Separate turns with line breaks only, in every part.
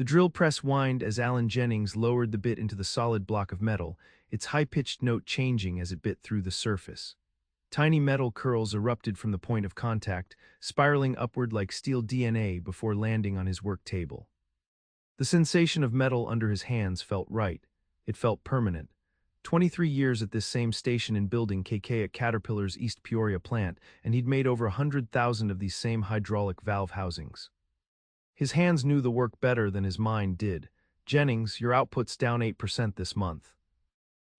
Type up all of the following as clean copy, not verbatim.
The drill press whined as Alan Jennings lowered the bit into the solid block of metal, its high-pitched note changing as it bit through the surface. Tiny metal curls erupted from the point of contact, spiraling upward like steel DNA before landing on his work table. The sensation of metal under his hands felt right. It felt permanent. 23 years at this same station in building KK at Caterpillar's East Peoria plant, and he'd made over 100,000 of these same hydraulic valve housings. His hands knew the work better than his mind did. "Jennings, your output's down 8% this month."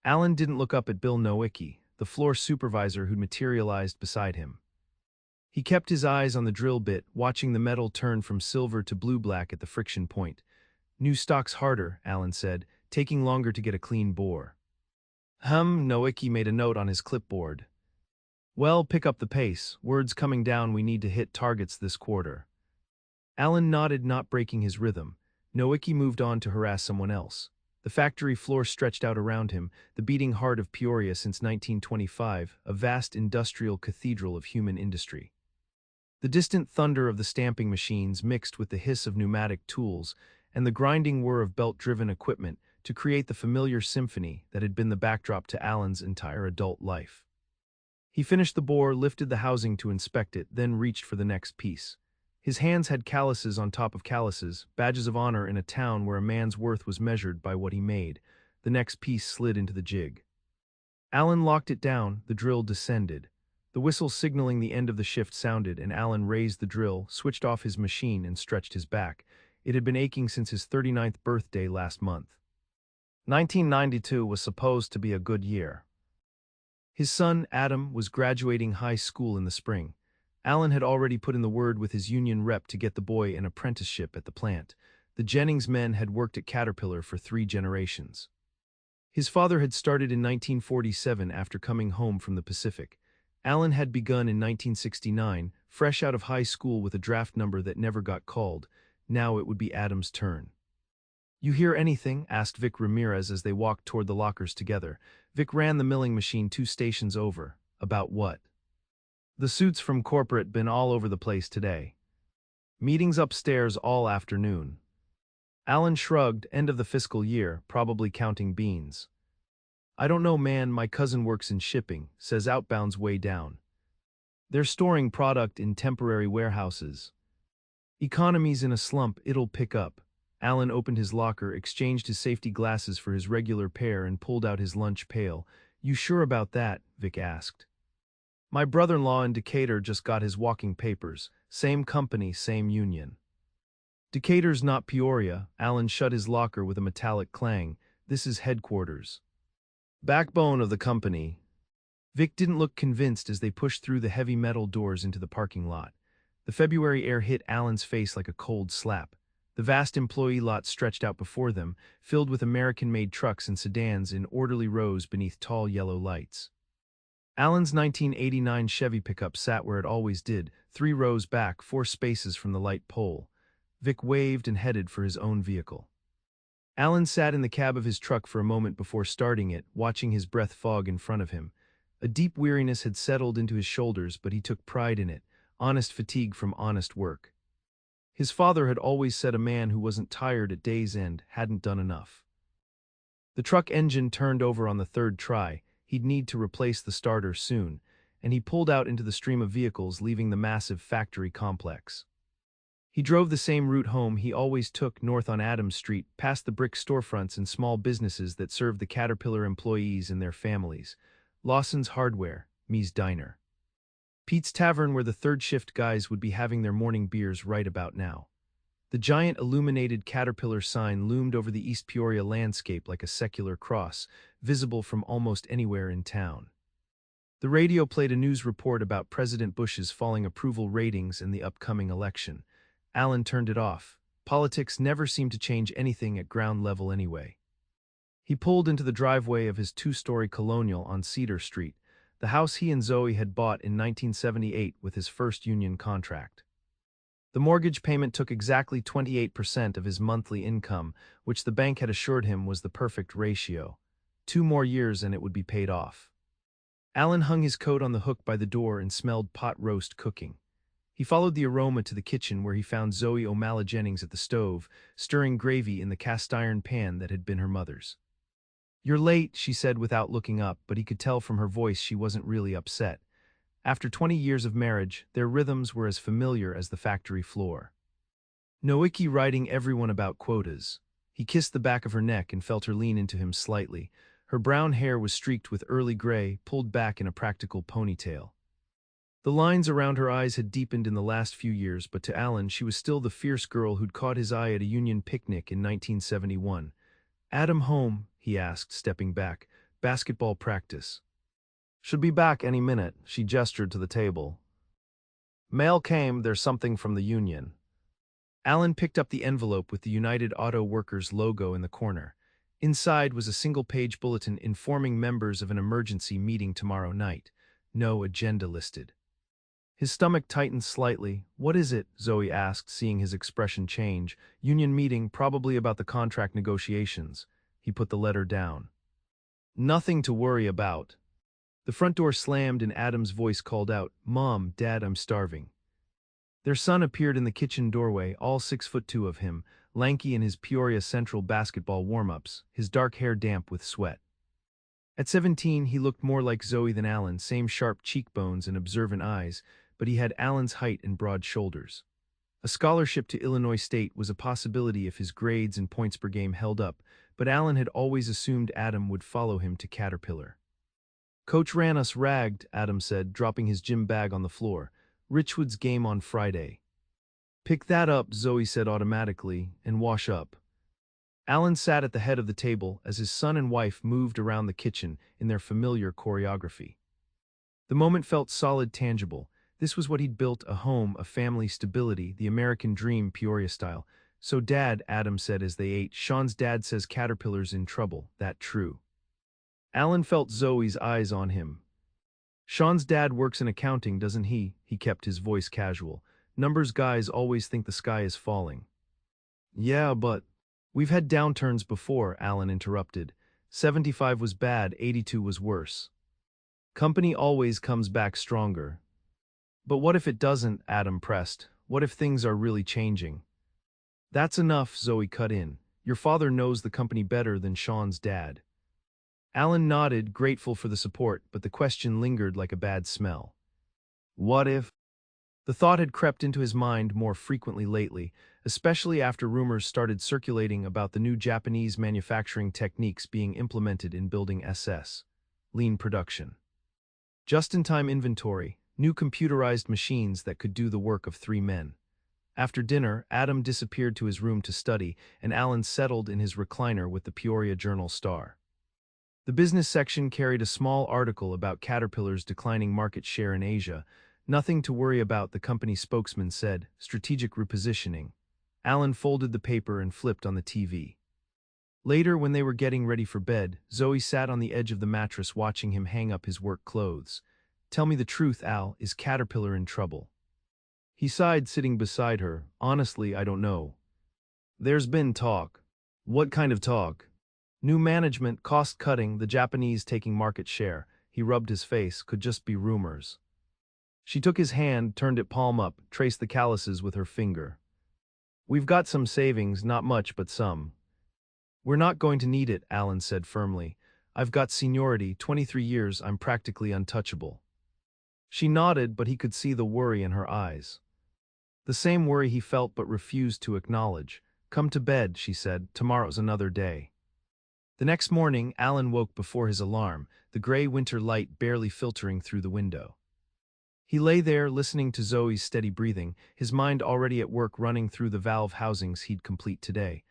Alan didn't look up at Bill Nowicki, the floor supervisor who'd materialized beside him. He kept his eyes on the drill bit, watching the metal turn from silver to blue-black at the friction point. "New stock's harder," Alan said, "taking longer to get a clean bore." Nowicki made a note on his clipboard. "Well, pick up the pace. Word's coming down we need to hit targets this quarter." Alan nodded, not breaking his rhythm. Nowicki moved on to harass someone else. The factory floor stretched out around him, the beating heart of Peoria since 1925, a vast industrial cathedral of human industry. The distant thunder of the stamping machines mixed with the hiss of pneumatic tools and the grinding whir of belt-driven equipment to create the familiar symphony that had been the backdrop to Alan's entire adult life. He finished the bore, lifted the housing to inspect it, then reached for the next piece. His hands had calluses on top of calluses, badges of honor in a town where a man's worth was measured by what he made. The next piece slid into the jig. Alan locked it down, the drill descended. The whistle signaling the end of the shift sounded, and Alan raised the drill, switched off his machine, and stretched his back. It had been aching since his 39th birthday last month. 1992 was supposed to be a good year. His son, Adam, was graduating high school in the spring. Alan had already put in the word with his union rep to get the boy an apprenticeship at the plant. The Jennings men had worked at Caterpillar for 3 generations. His father had started in 1947 after coming home from the Pacific. Alan had begun in 1969, fresh out of high school with a draft number that never got called. Now it would be Adam's turn. "You hear anything?" asked Vic Ramirez as they walked toward the lockers together. Vic ran the milling machine 2 stations over. "About what?" "The suits from corporate been all over the place today. Meetings upstairs all afternoon." Alan shrugged, end of the fiscal year, probably counting beans. "I don't know, man, my cousin works in shipping, says outbound's way down. They're storing product in temporary warehouses. Economy's in a slump, it'll pick up." Alan opened his locker, exchanged his safety glasses for his regular pair, and pulled out his lunch pail. "You sure about that?" Vic asked. "My brother-in-law in Decatur just got his walking papers. Same company, same union." "Decatur's not Peoria." Alan shut his locker with a metallic clang. "This is headquarters. Backbone of the company." Vic didn't look convinced as they pushed through the heavy metal doors into the parking lot. The February air hit Alan's face like a cold slap. The vast employee lot stretched out before them, filled with American-made trucks and sedans in orderly rows beneath tall yellow lights. Alan's 1989 Chevy pickup sat where it always did, 3 rows back, 4 spaces from the light pole. Vic waved and headed for his own vehicle. Alan sat in the cab of his truck for a moment before starting it, watching his breath fog in front of him. A deep weariness had settled into his shoulders, but he took pride in it, honest fatigue from honest work. His father had always said a man who wasn't tired at day's end hadn't done enough. The truck engine turned over on the 3rd try. He'd need to replace the starter soon, and he pulled out into the stream of vehicles, leaving the massive factory complex. He drove the same route home he always took, north on Adams Street, past the brick storefronts and small businesses that served the Caterpillar employees and their families. Lawson's Hardware, Me's Diner. Pete's Tavern, where the 3rd shift guys would be having their morning beers right about now. The giant illuminated Caterpillar sign loomed over the East Peoria landscape like a secular cross, visible from almost anywhere in town. The radio played a news report about President Bush's falling approval ratings and the upcoming election. Alan turned it off. Politics never seemed to change anything at ground level anyway. He pulled into the driveway of his 2-story colonial on Cedar Street, the house he and Zoe had bought in 1978 with his first union contract. The mortgage payment took exactly 28% of his monthly income, which the bank had assured him was the perfect ratio. 2 more years and it would be paid off. Alan hung his coat on the hook by the door and smelled pot roast cooking. He followed the aroma to the kitchen where he found Zoe O'Malley Jennings at the stove, stirring gravy in the cast-iron pan that had been her mother's. "You're late," she said without looking up, but he could tell from her voice she wasn't really upset. After 20 years of marriage, their rhythms were as familiar as the factory floor. Noiki writing everyone about quotas. He kissed the back of her neck and felt her lean into him slightly. Her brown hair was streaked with early gray, pulled back in a practical ponytail. The lines around her eyes had deepened in the last few years, but to Alan she was still the fierce girl who'd caught his eye at a union picnic in 1971. "Adam home?" he asked, stepping back. "Basketball practice." "Should be back any minute," she gestured to the table. "Mail came, there's something from the union." Alan picked up the envelope with the United Auto Workers logo in the corner. Inside was a single-page bulletin informing members of an emergency meeting tomorrow night. No agenda listed. His stomach tightened slightly. "What is it?" Zoe asked, seeing his expression change. "Union meeting, probably about the contract negotiations." He put the letter down. "Nothing to worry about." The front door slammed and Adam's voice called out, "Mom, Dad, I'm starving." Their son appeared in the kitchen doorway, all 6'2" of him, lanky in his Peoria Central basketball warm-ups, his dark hair damp with sweat. At 17, he looked more like Zoe than Alan, same sharp cheekbones and observant eyes, but he had Alan's height and broad shoulders. A scholarship to Illinois State was a possibility if his grades and points per game held up, but Alan had always assumed Adam would follow him to Caterpillar. "Coach ran us ragged," Adam said, dropping his gym bag on the floor. "Richwood's game on Friday." "Pick that up," Zoe said automatically, "and wash up." Alan sat at the head of the table as his son and wife moved around the kitchen in their familiar choreography. The moment felt solid, tangible. This was what he'd built, a home, a family, stability, the American dream, Peoria style. "So Dad," Adam said as they ate, "Sean's dad says Caterpillar's in trouble. That true?" Alan felt Zoe's eyes on him. "Sean's dad works in accounting, doesn't he?" He kept his voice casual. "Numbers guys always think the sky is falling." "Yeah, but—" "We've had downturns before," Alan interrupted. 75 was bad, 82 was worse. Company always comes back stronger. "But what if it doesn't?" Adam pressed. "What if things are really changing?" "That's enough," Zoe cut in. "Your father knows the company better than Sean's dad." Alan nodded, grateful for the support, but the question lingered like a bad smell. What if? The thought had crept into his mind more frequently lately, especially after rumors started circulating about the new Japanese manufacturing techniques being implemented in building SS. Lean production. Just-in-time inventory, new computerized machines that could do the work of 3 men. After dinner, Adam disappeared to his room to study, and Alan settled in his recliner with the Peoria Journal-Star. The business section carried a small article about Caterpillar's declining market share in Asia. "Nothing to worry about," the company spokesman said, "strategic repositioning." Alan folded the paper and flipped on the TV. Later, when they were getting ready for bed, Zoe sat on the edge of the mattress watching him hang up his work clothes. "Tell me the truth, Al, is Caterpillar in trouble?" He sighed, sitting beside her. "Honestly, I don't know. There's been talk." "What kind of talk?" "New management, cost-cutting, the Japanese taking market share." He rubbed his face. "Could just be rumors." She took his hand, turned it palm up, traced the calluses with her finger. "We've got some savings, not much but some." "We're not going to need it," Alan said firmly. "I've got seniority, 23 years, I'm practically untouchable." She nodded, but he could see the worry in her eyes. The same worry he felt but refused to acknowledge. "Come to bed," she said. "Tomorrow's another day." The next morning, Alan woke before his alarm, the gray winter light barely filtering through the window. He lay there, listening to Zoe's steady breathing, his mind already at work running through the valve housings he'd complete today.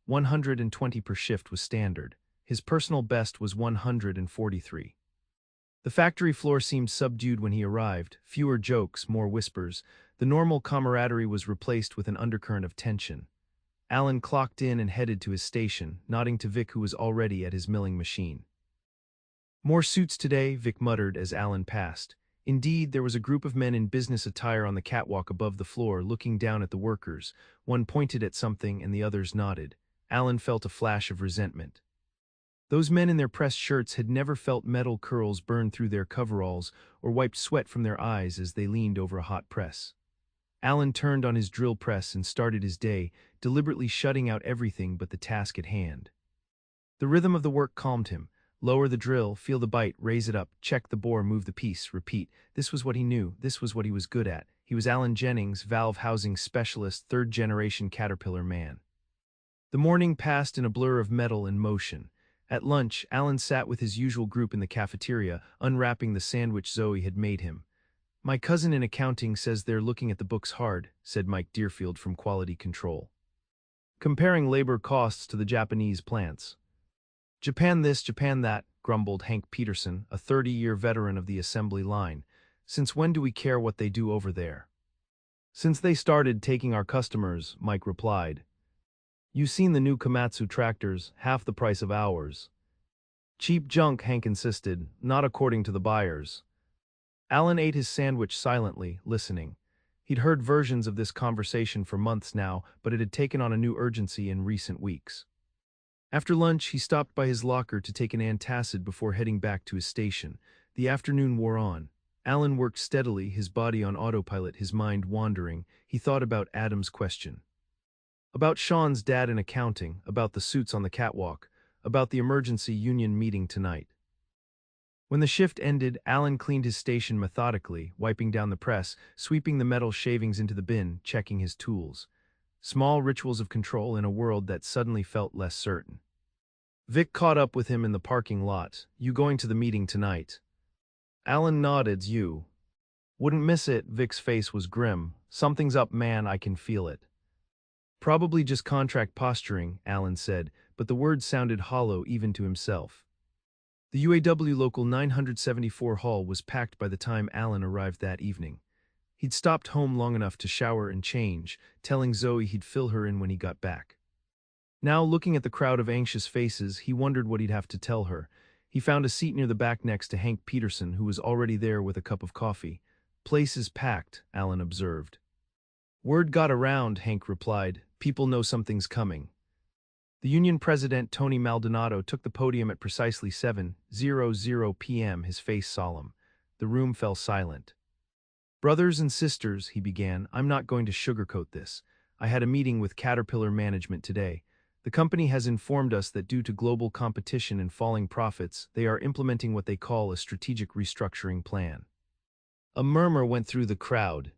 120 per shift was standard. His personal best was 143. The factory floor seemed subdued when he arrived, fewer jokes, more whispers. The normal camaraderie was replaced with an undercurrent of tension. Alan clocked in and headed to his station, nodding to Vic, who was already at his milling machine. "More suits today," Vic muttered as Alan passed. Indeed, there was a group of men in business attire on the catwalk above the floor, looking down at the workers. One pointed at something and the others nodded. Alan felt a flash of resentment. Those men in their pressed shirts had never felt metal curls burn through their coveralls or wiped sweat from their eyes as they leaned over a hot press. Alan turned on his drill press and started his day, deliberately shutting out everything but the task at hand. The rhythm of the work calmed him. Lower the drill, feel the bite, raise it up, check the bore, move the piece, repeat. This was what he knew, this was what he was good at. He was Alan Jennings, valve housing specialist, third-generation Caterpillar man. The morning passed in a blur of metal and motion. At lunch, Alan sat with his usual group in the cafeteria, unwrapping the sandwich Zoe had made him. My cousin in accounting says they're looking at the books hard, said Mike Deerfield from Quality Control. Comparing labor costs to the Japanese plants. Japan this, Japan that, grumbled Hank Peterson, a 30-year veteran of the assembly line. Since when do we care what they do over there? Since they started taking our customers, Mike replied. You seen the new Komatsu tractors, half the price of ours. Cheap junk, Hank insisted, not according to the buyers. Alan ate his sandwich silently, listening. He'd heard versions of this conversation for months now, but it had taken on a new urgency in recent weeks. After lunch, he stopped by his locker to take an antacid before heading back to his station. The afternoon wore on. Alan worked steadily, his body on autopilot, his mind wandering. He thought about Adam's question. About Sean's dad in accounting, about the suits on the catwalk, about the emergency union meeting tonight. When the shift ended, Alan cleaned his station methodically, wiping down the press, sweeping the metal shavings into the bin, checking his tools. Small rituals of control in a world that suddenly felt less certain. Vic caught up with him in the parking lot. You going to the meeting tonight? Alan nodded. You. Wouldn't miss it. Vic's face was grim. Something's up, man, I can feel it. Probably just contract posturing, Alan said, but the words sounded hollow even to himself. The UAW Local 974 hall was packed by the time Alan arrived that evening. He'd stopped home long enough to shower and change, telling Zoe he'd fill her in when he got back. Now, looking at the crowd of anxious faces, he wondered what he'd have to tell her. He found a seat near the back next to Hank Peterson, who was already there with a cup of coffee. Place is packed, Alan observed. Word got around, Hank replied. People know something's coming. The union president, Tony Maldonado, took the podium at precisely 7:00 p.m., his face solemn. The room fell silent. Brothers and sisters, he began, I'm not going to sugarcoat this. I had a meeting with Caterpillar management today. The company has informed us that due to global competition and falling profits, they are implementing what they call a strategic restructuring plan. A murmur went through the crowd.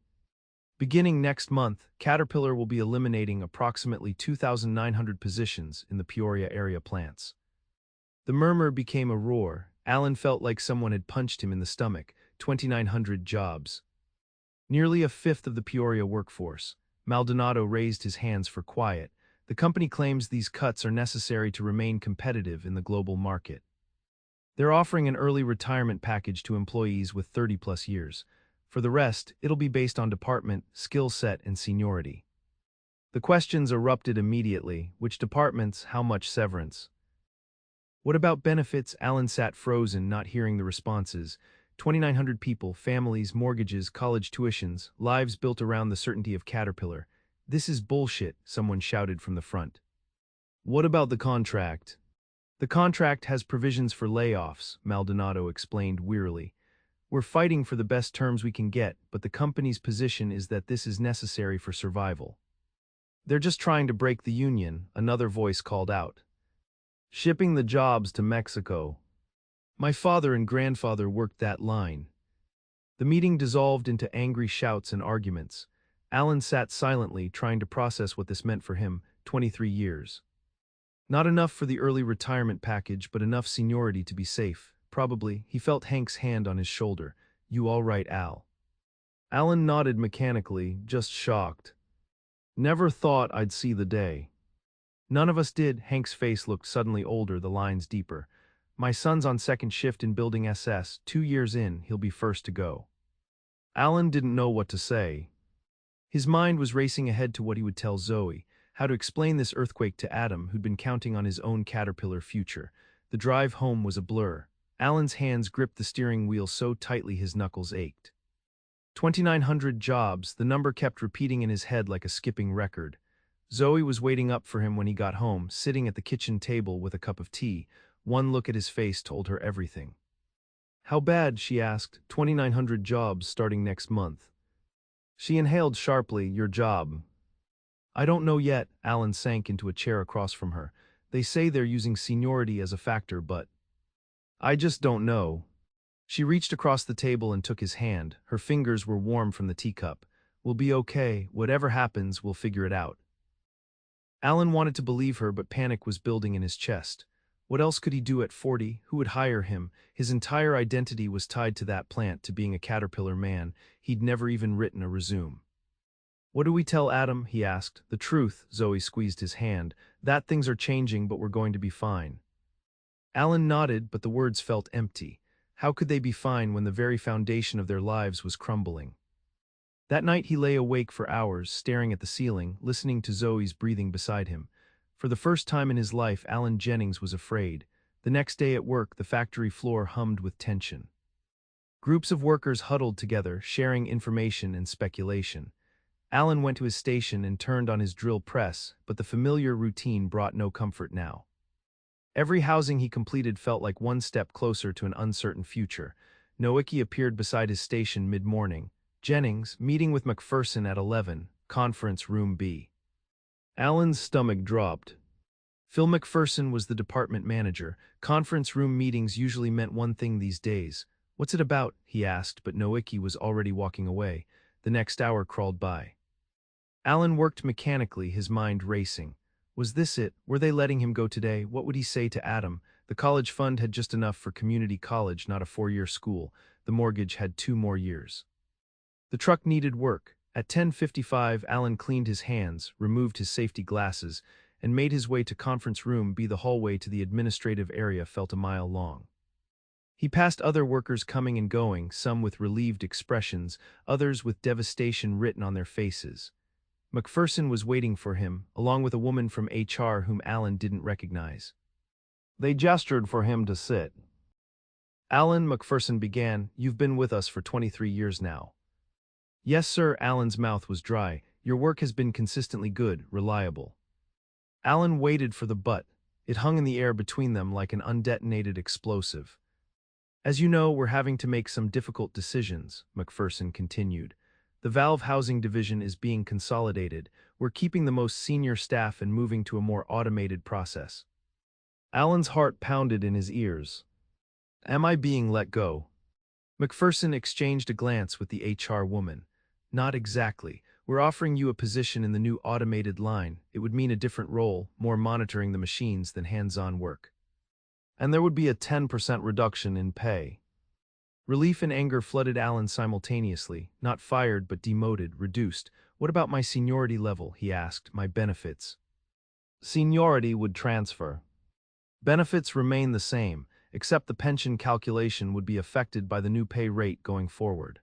Beginning next month, Caterpillar will be eliminating approximately 2,900 positions in the Peoria area plants. The murmur became a roar. Alan felt like someone had punched him in the stomach. 2,900 jobs. Nearly a fifth of the Peoria workforce. Maldonado raised his hands for quiet. The company claims these cuts are necessary to remain competitive in the global market. They're offering an early retirement package to employees with 30-plus years. For the rest, it'll be based on department, skill set, and seniority. The questions erupted immediately. Which departments, how much severance? What about benefits? Alan sat frozen, not hearing the responses. 2,900 people, families, mortgages, college tuitions, lives built around the certainty of Caterpillar. This is bullshit, someone shouted from the front. What about the contract? The contract has provisions for layoffs, Maldonado explained wearily. We're fighting for the best terms we can get, but the company's position is that this is necessary for survival. They're just trying to break the union, another voice called out. Shipping the jobs to Mexico. My father and grandfather worked that line. The meeting dissolved into angry shouts and arguments. Alan sat silently, trying to process what this meant for him, 23 years. Not enough for the early retirement package, but enough seniority to be safe. Probably, he felt Hank's hand on his shoulder. You all right, Al? Alan nodded mechanically, just shocked. Never thought I'd see the day. None of us did. Hank's face looked suddenly older, the lines deeper. My son's on second shift in Building SS. 2 years in, he'll be first to go. Alan didn't know what to say. His mind was racing ahead to what he would tell Zoe, how to explain this earthquake to Adam, who'd been counting on his own Caterpillar future. The drive home was a blur. Alan's hands gripped the steering wheel so tightly his knuckles ached. 2,900 jobs, the number kept repeating in his head like a skipping record. Zoe was waiting up for him when he got home, sitting at the kitchen table with a cup of tea. One look at his face told her everything. How bad, she asked. 2,900 jobs starting next month. She inhaled sharply. Your job. I don't know yet. Alan sank into a chair across from her. They say they're using seniority as a factor, but I just don't know. She reached across the table and took his hand. Her fingers were warm from the teacup. We'll be okay. Whatever happens, we'll figure it out. Alan wanted to believe her, but panic was building in his chest. What else could he do at 40? Who would hire him? His entire identity was tied to that plant, to being a caterpillar man. He'd never even written a resume. What do we tell Adam? He asked. The truth. Zoe squeezed his hand. That things are changing, but we're going to be fine. Alan nodded, but the words felt empty. How could they be fine when the very foundation of their lives was crumbling? That night he lay awake for hours, staring at the ceiling, listening to Zoe's breathing beside him. For the first time in his life, Alan Jennings was afraid. The next day at work, the factory floor hummed with tension. Groups of workers huddled together, sharing information and speculation. Alan went to his station and turned on his drill press, but the familiar routine brought no comfort now. Every housing he completed felt like one step closer to an uncertain future. Nowicki appeared beside his station mid-morning. Jennings, meeting with McPherson at 11, conference room B. Alan's stomach dropped. Phil McPherson was the department manager. Conference room meetings usually meant one thing these days. What's it about? He asked, but Nowicki was already walking away. The next hour crawled by. Alan worked mechanically, his mind racing. Was this it? Were they letting him go today? What would he say to Adam? The college fund had just enough for community college, not a 4-year school. The mortgage had 2 more years. The truck needed work. At 10:55, Alan cleaned his hands, removed his safety glasses, and made his way to conference room B. The hallway to the administrative area felt a mile long. He passed other workers coming and going, some with relieved expressions, others with devastation written on their faces. McPherson was waiting for him, along with a woman from HR whom Alan didn't recognize. They gestured for him to sit. Alan, McPherson began, you've been with us for 23 years now. Yes, sir. Alan's mouth was dry. Your work has been consistently good, reliable. Alan waited for the but. It hung in the air between them like an undetonated explosive. As you know, we're having to make some difficult decisions, McPherson continued. The valve housing division is being consolidated. We're keeping the most senior staff and moving to a more automated process. Alan's heart pounded in his ears. Am I being let go? McPherson exchanged a glance with the HR woman. Not exactly. We're offering you a position in the new automated line. It would mean a different role, more monitoring the machines than hands-on work. And there would be a 10% reduction in pay. Relief and anger flooded Alan simultaneously, not fired but demoted, reduced. What about my seniority level? He asked. My benefits. Seniority would transfer. Benefits remain the same, except the pension calculation would be affected by the new pay rate going forward.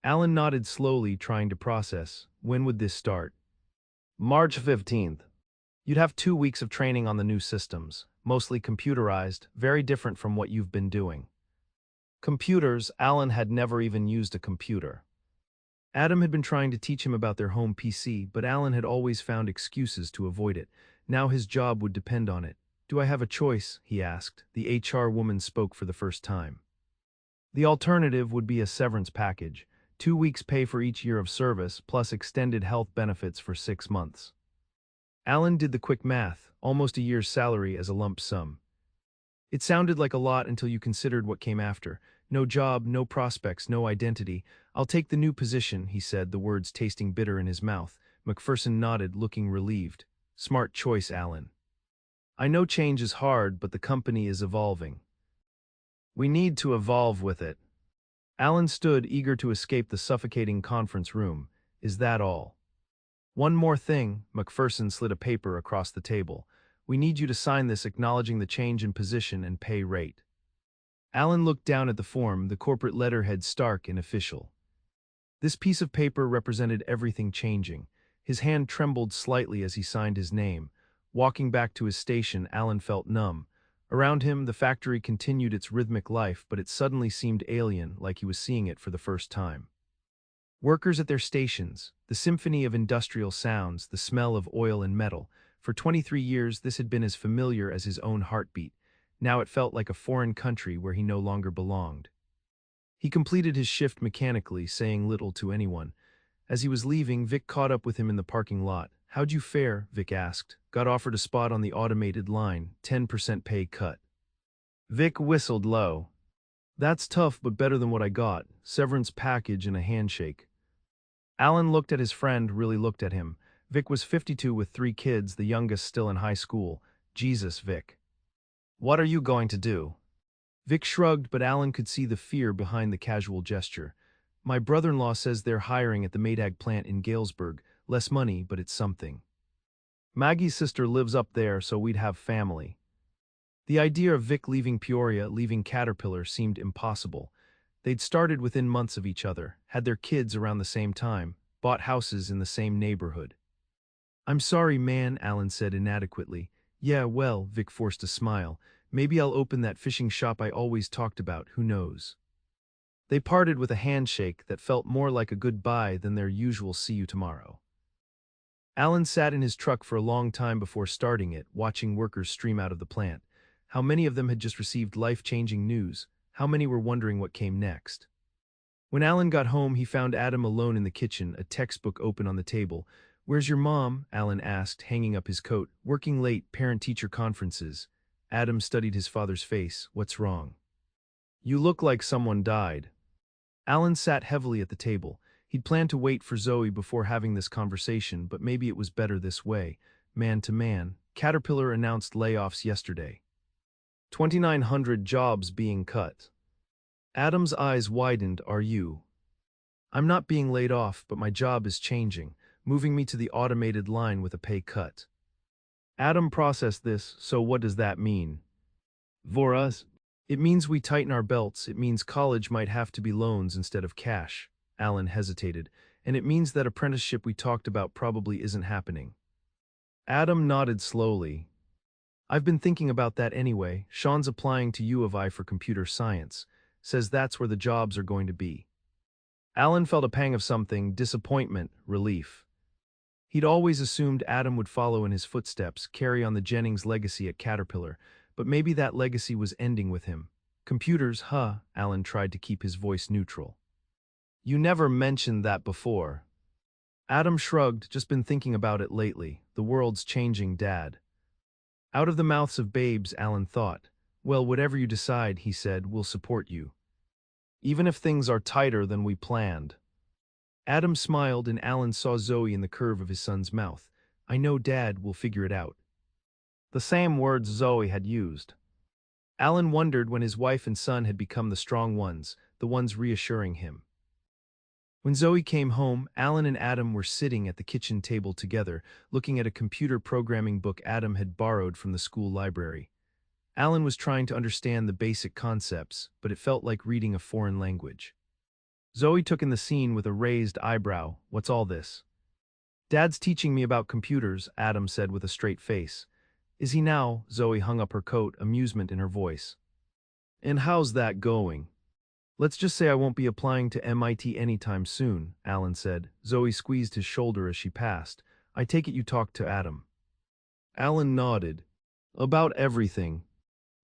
Alan nodded slowly, trying to process. When would this start? March 15th. You'd have 2 weeks of training on the new systems, mostly computerized, very different from what you've been doing. Computers. Alan had never even used a computer. Adam had been trying to teach him about their home PC, but Alan had always found excuses to avoid it. Now his job would depend on it. Do I have a choice? He asked. The HR woman spoke for the first time. The alternative would be a severance package, 2 weeks' pay for each year of service, plus extended health benefits for 6 months. Alan did the quick math, almost a year's salary as a lump sum. It sounded like a lot until you considered what came after. No job, no prospects, no identity. I'll take the new position, he said, the words tasting bitter in his mouth. McPherson nodded, looking relieved. Smart choice, Alan. I know change is hard, but the company is evolving. We need to evolve with it. Alan stood, eager to escape the suffocating conference room. Is that all? One more thing. McPherson slid a paper across the table. We need you to sign this acknowledging the change in position and pay rate. Alan looked down at the form, the corporate letterhead stark and official. This piece of paper represented everything changing. His hand trembled slightly as he signed his name. Walking back to his station, Alan felt numb. Around him, the factory continued its rhythmic life, but it suddenly seemed alien, like he was seeing it for the first time. Workers at their stations, the symphony of industrial sounds, the smell of oil and metal. For 23 years, this had been as familiar as his own heartbeat. Now it felt like a foreign country where he no longer belonged. He completed his shift mechanically, saying little to anyone. As he was leaving, Vic caught up with him in the parking lot. "How'd you fare?" Vic asked. "Got offered a spot on the automated line, 10% pay cut." Vic whistled low. "That's tough, but better than what I got. Severance package and a handshake." Alan looked at his friend, really looked at him. Vic was 52 with 3 kids, the youngest still in high school. "Jesus, Vic. What are you going to do?" Vic shrugged, but Alan could see the fear behind the casual gesture. "My brother-in-law says they're hiring at the Maytag plant in Galesburg. Less money, but it's something. Maggie's sister lives up there, so we'd have family." The idea of Vic leaving Peoria, leaving Caterpillar, seemed impossible. They'd started within months of each other, had their kids around the same time, bought houses in the same neighborhood. "I'm sorry, man," Alan said inadequately. "Yeah, well," Vic forced a smile. "Maybe I'll open that fishing shop I always talked about, who knows." They parted with a handshake that felt more like a goodbye than their usual "see you tomorrow." Alan sat in his truck for a long time before starting it, watching workers stream out of the plant. How many of them had just received life-changing news? How many were wondering what came next? When Alan got home, he found Adam alone in the kitchen, a textbook open on the table. "Where's your mom?" Alan asked, hanging up his coat. "Working late, parent-teacher conferences." Adam studied his father's face. "What's wrong?" "You look like someone died." Alan sat heavily at the table. He'd planned to wait for Zoe before having this conversation, but maybe it was better this way, man to man. Caterpillar announced layoffs yesterday. 2,900 jobs being cut. Adam's eyes widened. "Are you?" "I'm not being laid off, but my job is changing, moving me to the automated line with a pay cut." Adam processed this. "So what does that mean?" "For us, it means we tighten our belts. It means college might have to be loans instead of cash." Alan hesitated. "And it means that apprenticeship we talked about probably isn't happening." Adam nodded slowly. "I've been thinking about that anyway. Sean's applying to U of I for computer science. Says that's where the jobs are going to be." Alan felt a pang of something, disappointment, relief. He'd always assumed Adam would follow in his footsteps, carry on the Jennings legacy at Caterpillar, but maybe that legacy was ending with him. "Computers, huh?" Alan tried to keep his voice neutral. "You never mentioned that before." Adam shrugged. "Just been thinking about it lately. The world's changing, Dad." Out of the mouths of babes, Alan thought. "Well, whatever you decide," he said, "we'll support you. Even if things are tighter than we planned." Adam smiled, and Alan saw Zoe in the curve of his son's mouth. "I know, Dad, we'll figure it out." The same words Zoe had used. Alan wondered when his wife and son had become the strong ones, the ones reassuring him. When Zoe came home, Alan and Adam were sitting at the kitchen table together, looking at a computer programming book Adam had borrowed from the school library. Alan was trying to understand the basic concepts, but it felt like reading a foreign language. Zoe took in the scene with a raised eyebrow. "What's all this?" "Dad's teaching me about computers," Adam said with a straight face. "Is he now?" Zoe hung up her coat, amusement in her voice. "And how's that going?" "Let's just say I won't be applying to MIT anytime soon," Alan said. Zoe squeezed his shoulder as she passed. "I take it you talked to Adam." Alan nodded. "About everything.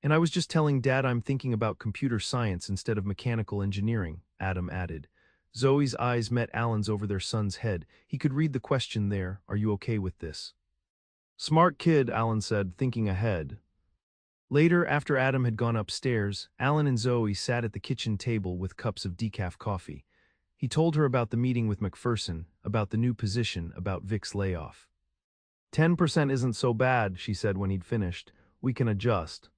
And I was just telling Dad I'm thinking about computer science instead of mechanical engineering," Adam added. Zoe's eyes met Alan's over their son's head. He could read the question there. "Are you okay with this?" "Smart kid," Alan said, thinking ahead. Later, after Adam had gone upstairs, Alan and Zoe sat at the kitchen table with cups of decaf coffee. He told her about the meeting with McPherson, about the new position, about Vic's layoff. 10% isn't so bad," she said when he'd finished. "We can adjust."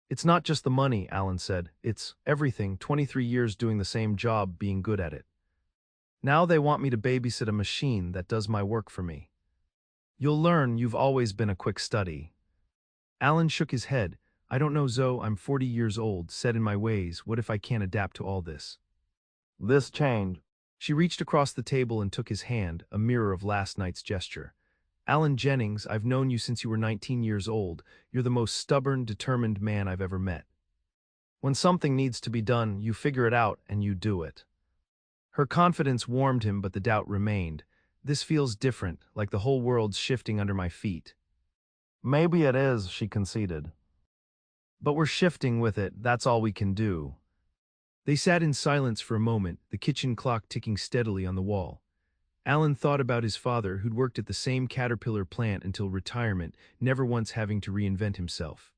"It's not just the money," Alan said. "It's everything. 23 years doing the same job, being good at it. Now they want me to babysit a machine that does my work for me." "You'll learn. You've always been a quick study." Alan shook his head. "I don't know, Zoe. I'm 40 years old, set in my ways. What if I can't adapt to all this?" "This change." She reached across the table and took his hand, a mirror of last night's gesture. "Alan Jennings, I've known you since you were 19 years old. You're the most stubborn, determined man I've ever met. When something needs to be done, you figure it out and you do it." Her confidence warmed him, but the doubt remained. "This feels different, like the whole world's shifting under my feet." "Maybe it is," she conceded. "But we're shifting with it. That's all we can do." They sat in silence for a moment, the kitchen clock ticking steadily on the wall. Alan thought about his father, who'd worked at the same Caterpillar plant until retirement, never once having to reinvent himself.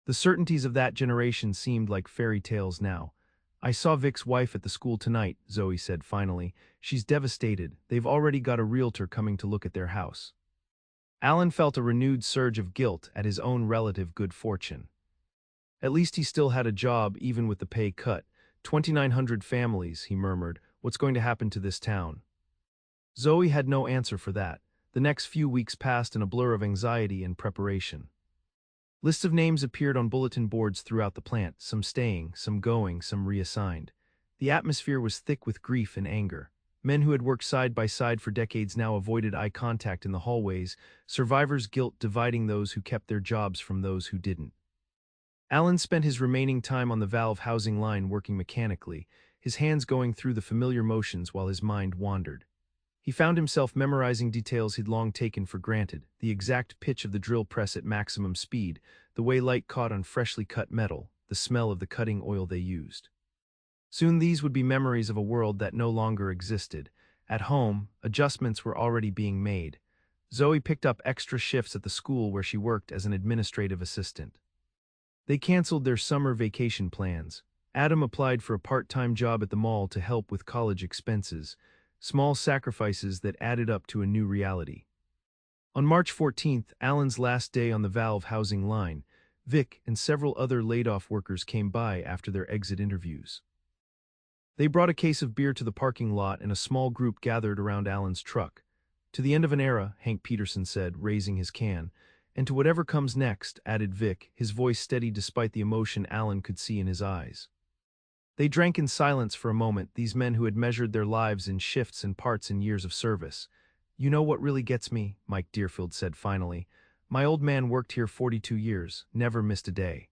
The certainties of that generation seemed like fairy tales now. "I saw Vic's wife at the school tonight," Zoe said finally. "She's devastated. They've already got a realtor coming to look at their house." Alan felt a renewed surge of guilt at his own relative good fortune. At least he still had a job even with the pay cut. 2,900 families, he murmured. What's going to happen to this town? Zoe had no answer for that. The next few weeks passed in a blur of anxiety and preparation. Lists of names appeared on bulletin boards throughout the plant, some staying, some going, some reassigned. The atmosphere was thick with grief and anger. Men who had worked side by side for decades now avoided eye contact in the hallways, survivors' guilt dividing those who kept their jobs from those who didn't. Alan spent his remaining time on the valve housing line working mechanically, his hands going through the familiar motions while his mind wandered. He found himself memorizing details he'd long taken for granted, the exact pitch of the drill press at maximum speed, the way light caught on freshly cut metal, the smell of the cutting oil they used. Soon these would be memories of a world that no longer existed. At home, adjustments were already being made. Zoe picked up extra shifts at the school where she worked as an administrative assistant. They canceled their summer vacation plans. Adam applied for a part-time job at the mall to help with college expenses, small sacrifices that added up to a new reality. On March 14th, Alan's last day on the valve housing line, Vic and several other laid-off workers came by after their exit interviews. They brought a case of beer to the parking lot and a small group gathered around Alan's truck. "To the end of an era," Hank Peterson said, raising his can. "And to whatever comes next," added Vic, his voice steady despite the emotion Alan could see in his eyes. They drank in silence for a moment, these men who had measured their lives in shifts and parts in years of service. "You know what really gets me?" Mike Deerfield said finally. "My old man worked here 42 years, never missed a day.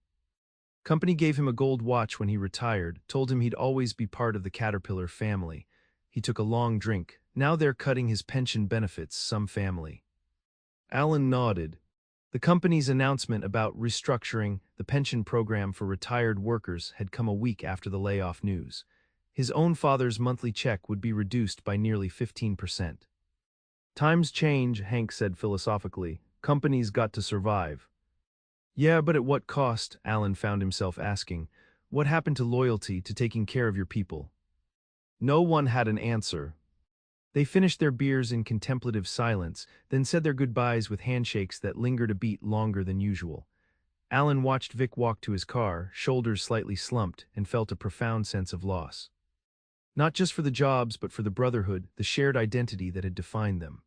Company gave him a gold watch when he retired, told him he'd always be part of the Caterpillar family." He took a long drink. "Now they're cutting his pension benefits, some family." Alan nodded. The company's announcement about restructuring the pension program for retired workers had come a week after the layoff news. His own father's monthly check would be reduced by nearly 15%. "Times change," Hank said philosophically. "Companies got to survive." "Yeah, but at what cost?" Alan found himself asking. "What happened to loyalty, to taking care of your people?" No one had an answer. They finished their beers in contemplative silence, then said their goodbyes with handshakes that lingered a beat longer than usual. Alan watched Vic walk to his car, shoulders slightly slumped, and felt a profound sense of loss. Not just for the jobs, but for the brotherhood, the shared identity that had defined them.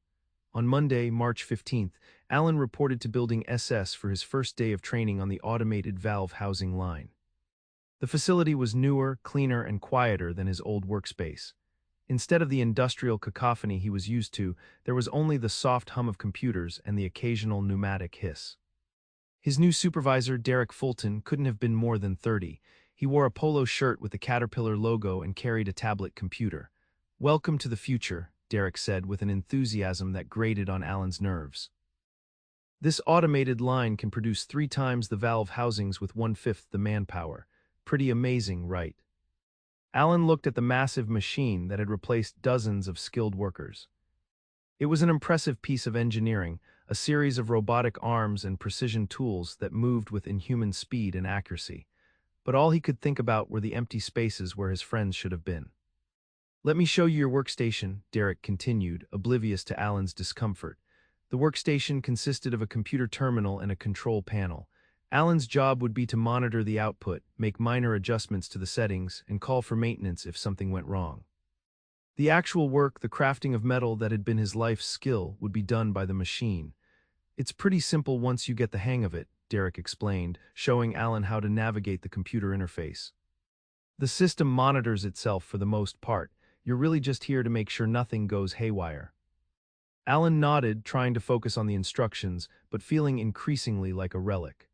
On Monday, March 15th, Alan reported to Building SS for his first day of training on the automated valve housing line. The facility was newer, cleaner, and quieter than his old workspace. Instead of the industrial cacophony he was used to, there was only the soft hum of computers and the occasional pneumatic hiss. His new supervisor, Derek Fulton, couldn't have been more than 30. He wore a polo shirt with the Caterpillar logo and carried a tablet computer. "Welcome to the future," Derek said with an enthusiasm that grated on Alan's nerves. "This automated line can produce 3 times the valve housings with 1/5 the manpower. Pretty amazing, right?" Alan looked at the massive machine that had replaced dozens of skilled workers. It was an impressive piece of engineering, a series of robotic arms and precision tools that moved with inhuman speed and accuracy. But all he could think about were the empty spaces where his friends should have been. "Let me show you your workstation," Derek continued, oblivious to Alan's discomfort. The workstation consisted of a computer terminal and a control panel. Alan's job would be to monitor the output, make minor adjustments to the settings, and call for maintenance if something went wrong. The actual work, the crafting of metal that had been his life's skill, would be done by the machine. "It's pretty simple once you get the hang of it," Derek explained, showing Alan how to navigate the computer interface. "The system monitors itself for the most part. You're really just here to make sure nothing goes haywire." Alan nodded, trying to focus on the instructions, but feeling increasingly like a relic.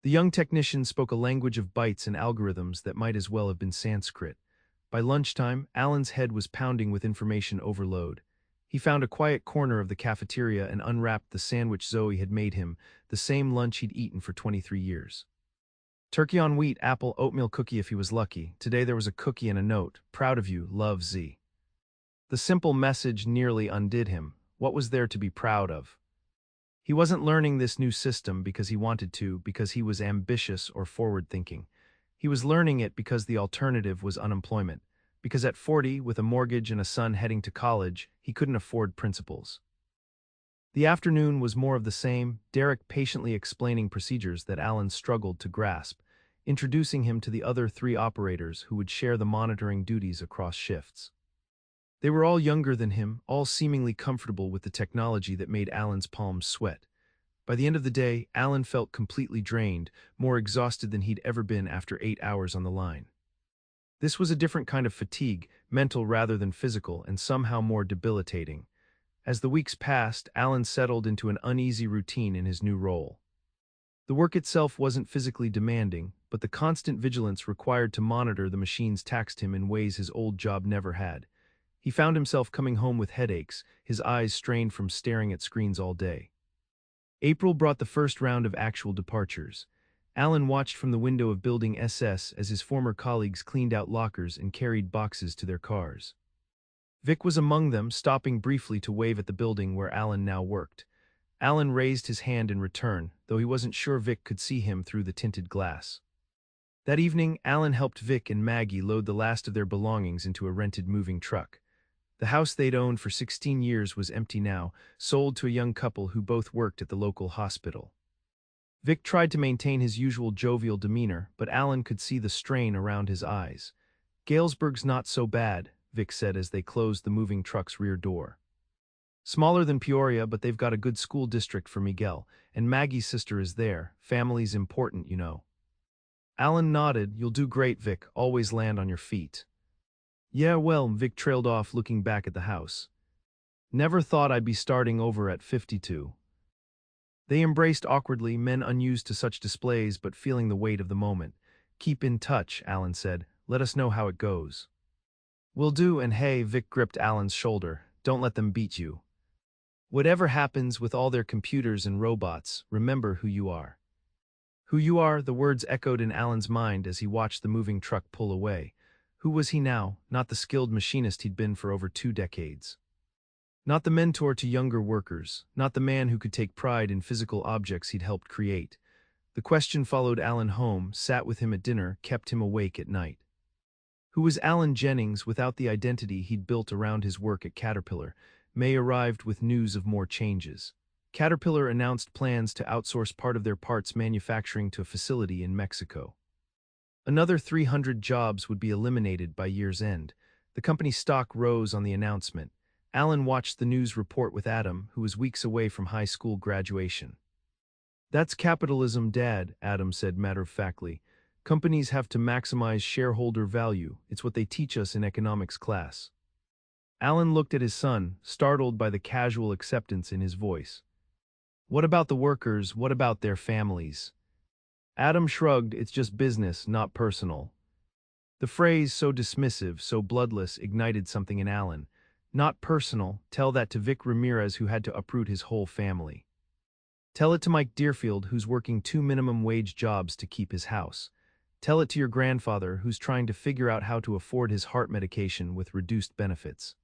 The young technician spoke a language of bytes and algorithms that might as well have been Sanskrit. By lunchtime, Alan's head was pounding with information overload. He found a quiet corner of the cafeteria and unwrapped the sandwich Zoe had made him, the same lunch he'd eaten for 23 years. Turkey on wheat, apple, oatmeal cookie if he was lucky. Today there was a cookie and a note. "Proud of you, love Z." The simple message nearly undid him. What was there to be proud of? He wasn't learning this new system because he wanted to, because he was ambitious or forward-thinking. He was learning it because the alternative was unemployment. Because at 40, with a mortgage and a son heading to college, he couldn't afford principles. The afternoon was more of the same, Derek patiently explaining procedures that Alan struggled to grasp, introducing him to the other 3 operators who would share the monitoring duties across shifts. They were all younger than him, all seemingly comfortable with the technology that made Alan's palms sweat. By the end of the day, Alan felt completely drained, more exhausted than he'd ever been after 8 hours on the line. This was a different kind of fatigue, mental rather than physical, and somehow more debilitating. As the weeks passed, Alan settled into an uneasy routine in his new role. The work itself wasn't physically demanding, but the constant vigilance required to monitor the machines taxed him in ways his old job never had. He found himself coming home with headaches, his eyes strained from staring at screens all day. April brought the first round of actual departures. Alan watched from the window of Building SS as his former colleagues cleaned out lockers and carried boxes to their cars. Vic was among them, stopping briefly to wave at the building where Alan now worked. Alan raised his hand in return, though he wasn't sure Vic could see him through the tinted glass. That evening, Alan helped Vic and Maggie load the last of their belongings into a rented moving truck. The house they'd owned for 16 years was empty now, sold to a young couple who both worked at the local hospital. Vic tried to maintain his usual jovial demeanor, but Alan could see the strain around his eyes. "Galesburg's not so bad," Vic said as they closed the moving truck's rear door. "Smaller than Peoria, but they've got a good school district for Miguel, and Maggie's sister is there. Family's important, you know." Alan nodded. "You'll do great, Vic. Always land on your feet." "Yeah, well," Vic trailed off, looking back at the house. "Never thought I'd be starting over at 52. They embraced awkwardly, men unused to such displays but feeling the weight of the moment. "Keep in touch," Alan said. "Let us know how it goes." "Will do, and hey," Vic gripped Alan's shoulder, "don't let them beat you. Whatever happens with all their computers and robots, remember who you are." Who you are, the words echoed in Alan's mind as he watched the moving truck pull away. Who was he now? Not the skilled machinist he'd been for over 2 decades. Not the mentor to younger workers, not the man who could take pride in physical objects he'd helped create. The question followed Alan home, sat with him at dinner, kept him awake at night. Who was Alan Jennings without the identity he'd built around his work at Caterpillar? May arrived with news of more changes. Caterpillar announced plans to outsource part of their parts manufacturing to a facility in Mexico. Another 300 jobs would be eliminated by year's end. The company's stock rose on the announcement. Alan watched the news report with Adam, who was weeks away from high school graduation. "That's capitalism, Dad," Adam said matter-of-factly. "Companies have to maximize shareholder value. It's what they teach us in economics class." Alan looked at his son, startled by the casual acceptance in his voice. "What about the workers? What about their families?" Adam shrugged. "It's just business, not personal." The phrase, so dismissive, so bloodless, ignited something in Alan. Not personal, tell that to Vic Ramirez, who had to uproot his whole family. Tell it to Mike Deerfield, who's working 2 minimum wage jobs to keep his house. Tell it to your grandfather, who's trying to figure out how to afford his heart medication with reduced benefits.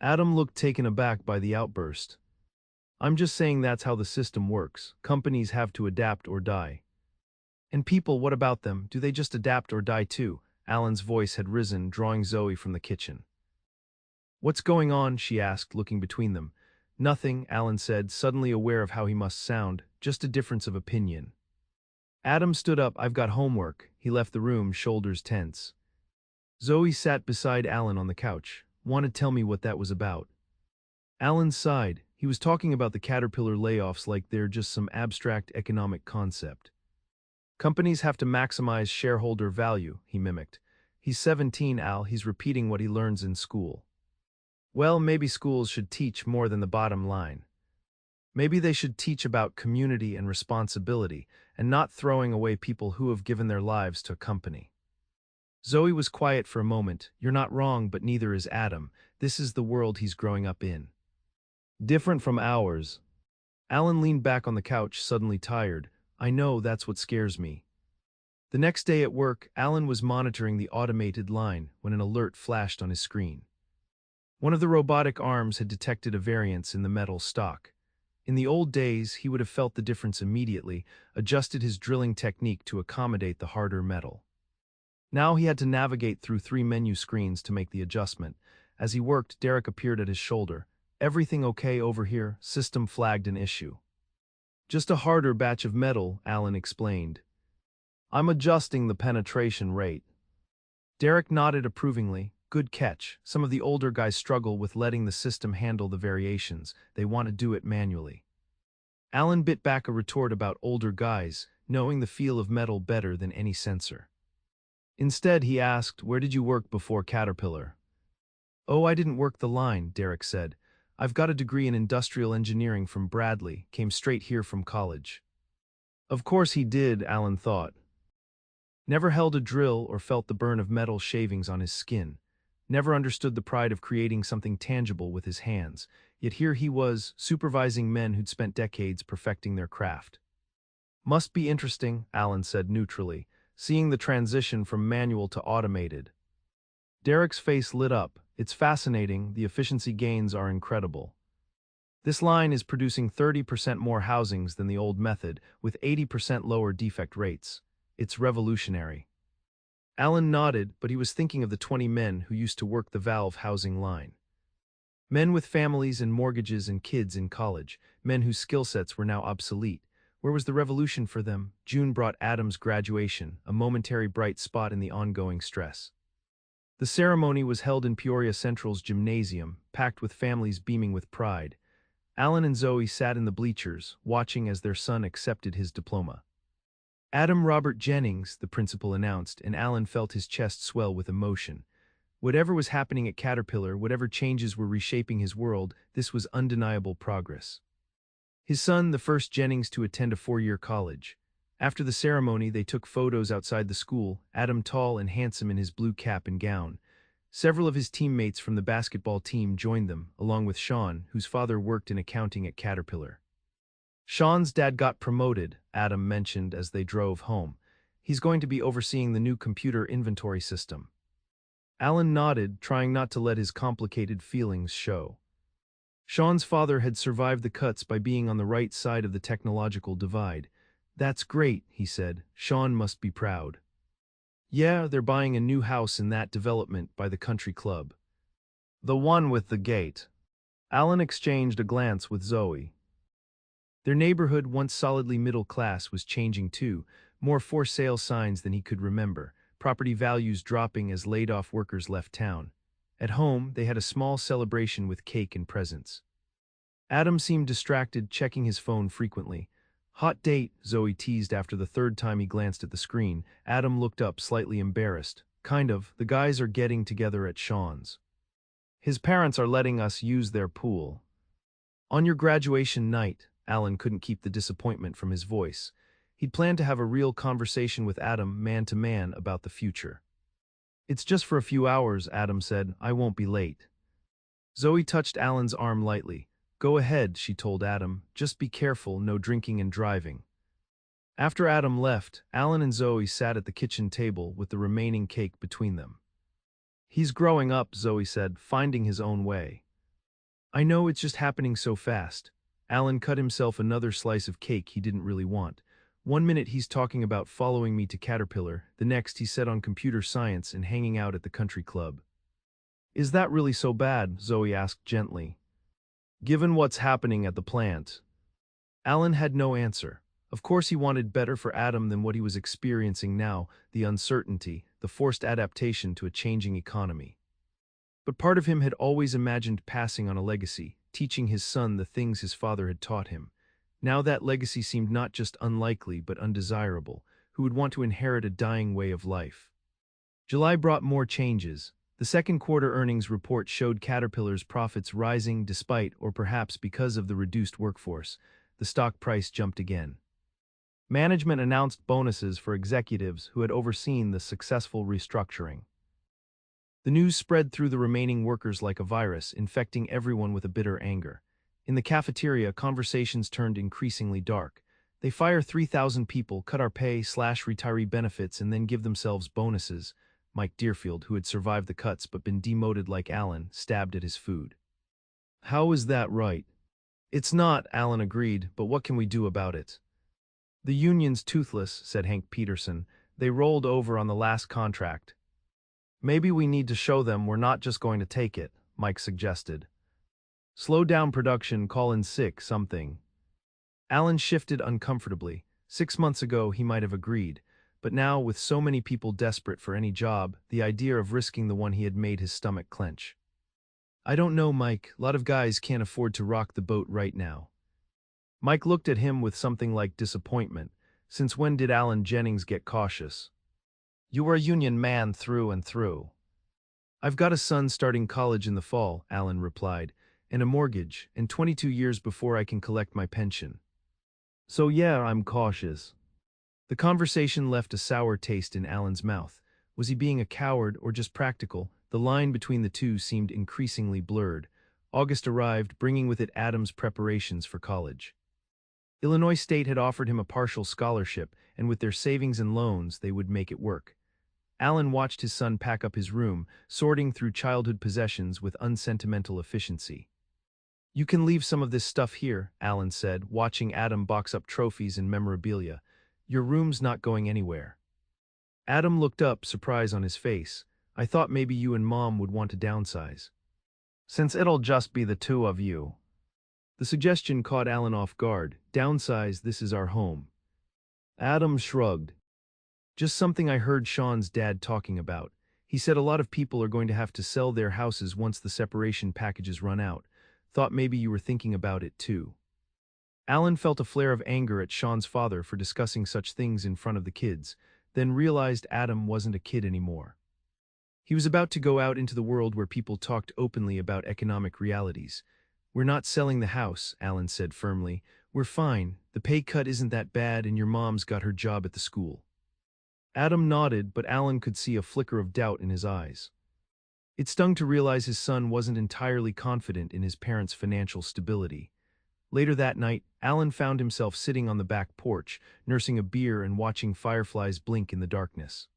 Adam looked taken aback by the outburst. "I'm just saying that's how the system works. Companies have to adapt or die." "And people, what about them? Do they just adapt or die too?" Alan's voice had risen, drawing Zoe from the kitchen. "What's going on?" she asked, looking between them. "Nothing," Alan said, suddenly aware of how he must sound, "just a difference of opinion." Adam stood up. "I've got homework." He left the room, shoulders tense. Zoe sat beside Alan on the couch. "Want to tell me what that was about?" Alan sighed. He was talking about the Caterpillar layoffs like they're just some abstract economic concept. "Companies have to maximize shareholder value," he mimicked. "He's 17, Al. He's repeating what he learns in school." "Well, maybe schools should teach more than the bottom line. Maybe they should teach about community and responsibility, and not throwing away people who have given their lives to a company." Zoe was quiet for a moment. "You're not wrong, but neither is Adam. This is the world he's growing up in. Different from ours." Alan leaned back on the couch, suddenly tired. "I know, that's what scares me." The next day at work, Alan was monitoring the automated line when an alert flashed on his screen. One of the robotic arms had detected a variance in the metal stock. In the old days, he would have felt the difference immediately, adjusted his drilling technique to accommodate the harder metal. Now he had to navigate through 3 menu screens to make the adjustment. As he worked, Derek appeared at his shoulder. "Everything okay over here?" System flagged an issue. "Just a harder batch of metal," Alan explained. "I'm adjusting the penetration rate." Derek nodded approvingly. "Good catch. Some of the older guys struggle with letting the system handle the variations. They want to do it manually." Alan bit back a retort about older guys, knowing the feel of metal better than any sensor. Instead, he asked, "Where did you work before Caterpillar?" "Oh, I didn't work the line," Derek said. "I've got a degree in industrial engineering from Bradley, came straight here from college." Of course he did, Alan thought. Never held a drill or felt the burn of metal shavings on his skin. Never understood the pride of creating something tangible with his hands. Yet here he was, supervising men who'd spent decades perfecting their craft. "Must be interesting," Alan said neutrally, seeing the transition from manual to automated. Derek's face lit up. "It's fascinating, the efficiency gains are incredible. This line is producing 30% more housings than the old method, with 80% lower defect rates. It's revolutionary." Alan nodded, but he was thinking of the 20 men who used to work the valve housing line. Men with families and mortgages and kids in college, men whose skill sets were now obsolete. Where was the revolution for them? June brought Adam's graduation, a momentary bright spot in the ongoing stress. The ceremony was held in Peoria Central's gymnasium, packed with families beaming with pride. Alan and Zoe sat in the bleachers, watching as their son accepted his diploma. "Adam Robert Jennings," the principal announced, and Alan felt his chest swell with emotion. Whatever was happening at Caterpillar, whatever changes were reshaping his world, this was undeniable progress. His son, the first Jennings to attend a 4-year college. After the ceremony, they took photos outside the school, Adam tall and handsome in his blue cap and gown. Several of his teammates from the basketball team joined them, along with Sean, whose father worked in accounting at Caterpillar. "Sean's dad got promoted," Adam mentioned as they drove home. "He's going to be overseeing the new computer inventory system." Alan nodded, trying not to let his complicated feelings show. Sean's father had survived the cuts by being on the right side of the technological divide. "That's great," he said. "Sean must be proud." "Yeah, they're buying a new house in that development by the country club." "The one with the gate." Alan exchanged a glance with Zoe. Their neighborhood, once solidly middle class, was changing too, more for sale signs than he could remember, property values dropping as laid-off workers left town. At home, they had a small celebration with cake and presents. Adam seemed distracted, checking his phone frequently. "Hot date," Zoe teased after the third time he glanced at the screen. Adam looked up, slightly embarrassed. "Kind of. The guys are getting together at Sean's. His parents are letting us use their pool." "On your graduation night," Alan couldn't keep the disappointment from his voice. He'd planned to have a real conversation with Adam, man to man, about the future. "It's just for a few hours," Adam said. "I won't be late." Zoe touched Alan's arm lightly. "Go ahead," she told Adam. "Just be careful, no drinking and driving." After Adam left, Alan and Zoe sat at the kitchen table with the remaining cake between them. "He's growing up," Zoe said, "finding his own way." "I know, it's just happening so fast." Alan cut himself another slice of cake he didn't really want. One minute he's talking about following me to Caterpillar, the next he's set on computer science and hanging out at the country club. "Is that really so bad?" Zoe asked gently. "Given what's happening at the plant." Alan had no answer. Of course he wanted better for Adam than what he was experiencing now, the uncertainty, the forced adaptation to a changing economy. But part of him had always imagined passing on a legacy, teaching his son the things his father had taught him. Now that legacy seemed not just unlikely but undesirable. Who would want to inherit a dying way of life? July brought more changes. The second quarter earnings report showed Caterpillar's profits rising despite, or perhaps because of, the reduced workforce. The stock price jumped again. Management announced bonuses for executives who had overseen the successful restructuring. The news spread through the remaining workers like a virus, infecting everyone with a bitter anger. In the cafeteria, conversations turned increasingly dark. They fire 3,000 people, cut our pay, slash retiree benefits, and then give themselves bonuses. Mike Deerfield, who had survived the cuts but been demoted like Alan, stabbed at his food. How is that right? It's not, Alan agreed, but what can we do about it? The union's toothless, said Hank Peterson. They rolled over on the last contract. Maybe we need to show them we're not just going to take it, Mike suggested. Slow down production, call in sick, something. Alan shifted uncomfortably. 6 months ago, he might have agreed, but now, with so many people desperate for any job, the idea of risking the one he had made his stomach clench. I don't know, Mike. A lot of guys can't afford to rock the boat right now. Mike looked at him with something like disappointment. Since when did Alan Jennings get cautious? You were a union man through and through. I've got a son starting college in the fall, Alan replied, and a mortgage, and 22 years before I can collect my pension. So yeah, I'm cautious. The conversation left a sour taste in Alan's mouth. Was he being a coward or just practical? The line between the two seemed increasingly blurred. August arrived, bringing with it Adam's preparations for college. Illinois State had offered him a partial scholarship, and with their savings and loans, they would make it work. Alan watched his son pack up his room, sorting through childhood possessions with unsentimental efficiency. You can leave some of this stuff here, Alan said, watching Adam box up trophies and memorabilia. Your room's not going anywhere. Adam looked up, surprise on his face. I thought maybe you and Mom would want to downsize. Since it'll just be the two of you. The suggestion caught Alan off guard. Downsize, this is our home. Adam shrugged. Just something I heard Sean's dad talking about. He said a lot of people are going to have to sell their houses once the separation packages run out. Thought maybe you were thinking about it too. Alan felt a flare of anger at Sean's father for discussing such things in front of the kids, then realized Adam wasn't a kid anymore. He was about to go out into the world where people talked openly about economic realities. We're not selling the house, Alan said firmly. We're fine. The pay cut isn't that bad and your mom's got her job at the school. Adam nodded, but Alan could see a flicker of doubt in his eyes. It stung to realize his son wasn't entirely confident in his parents' financial stability. Later that night, Alan found himself sitting on the back porch, nursing a beer and watching fireflies blink in the darkness.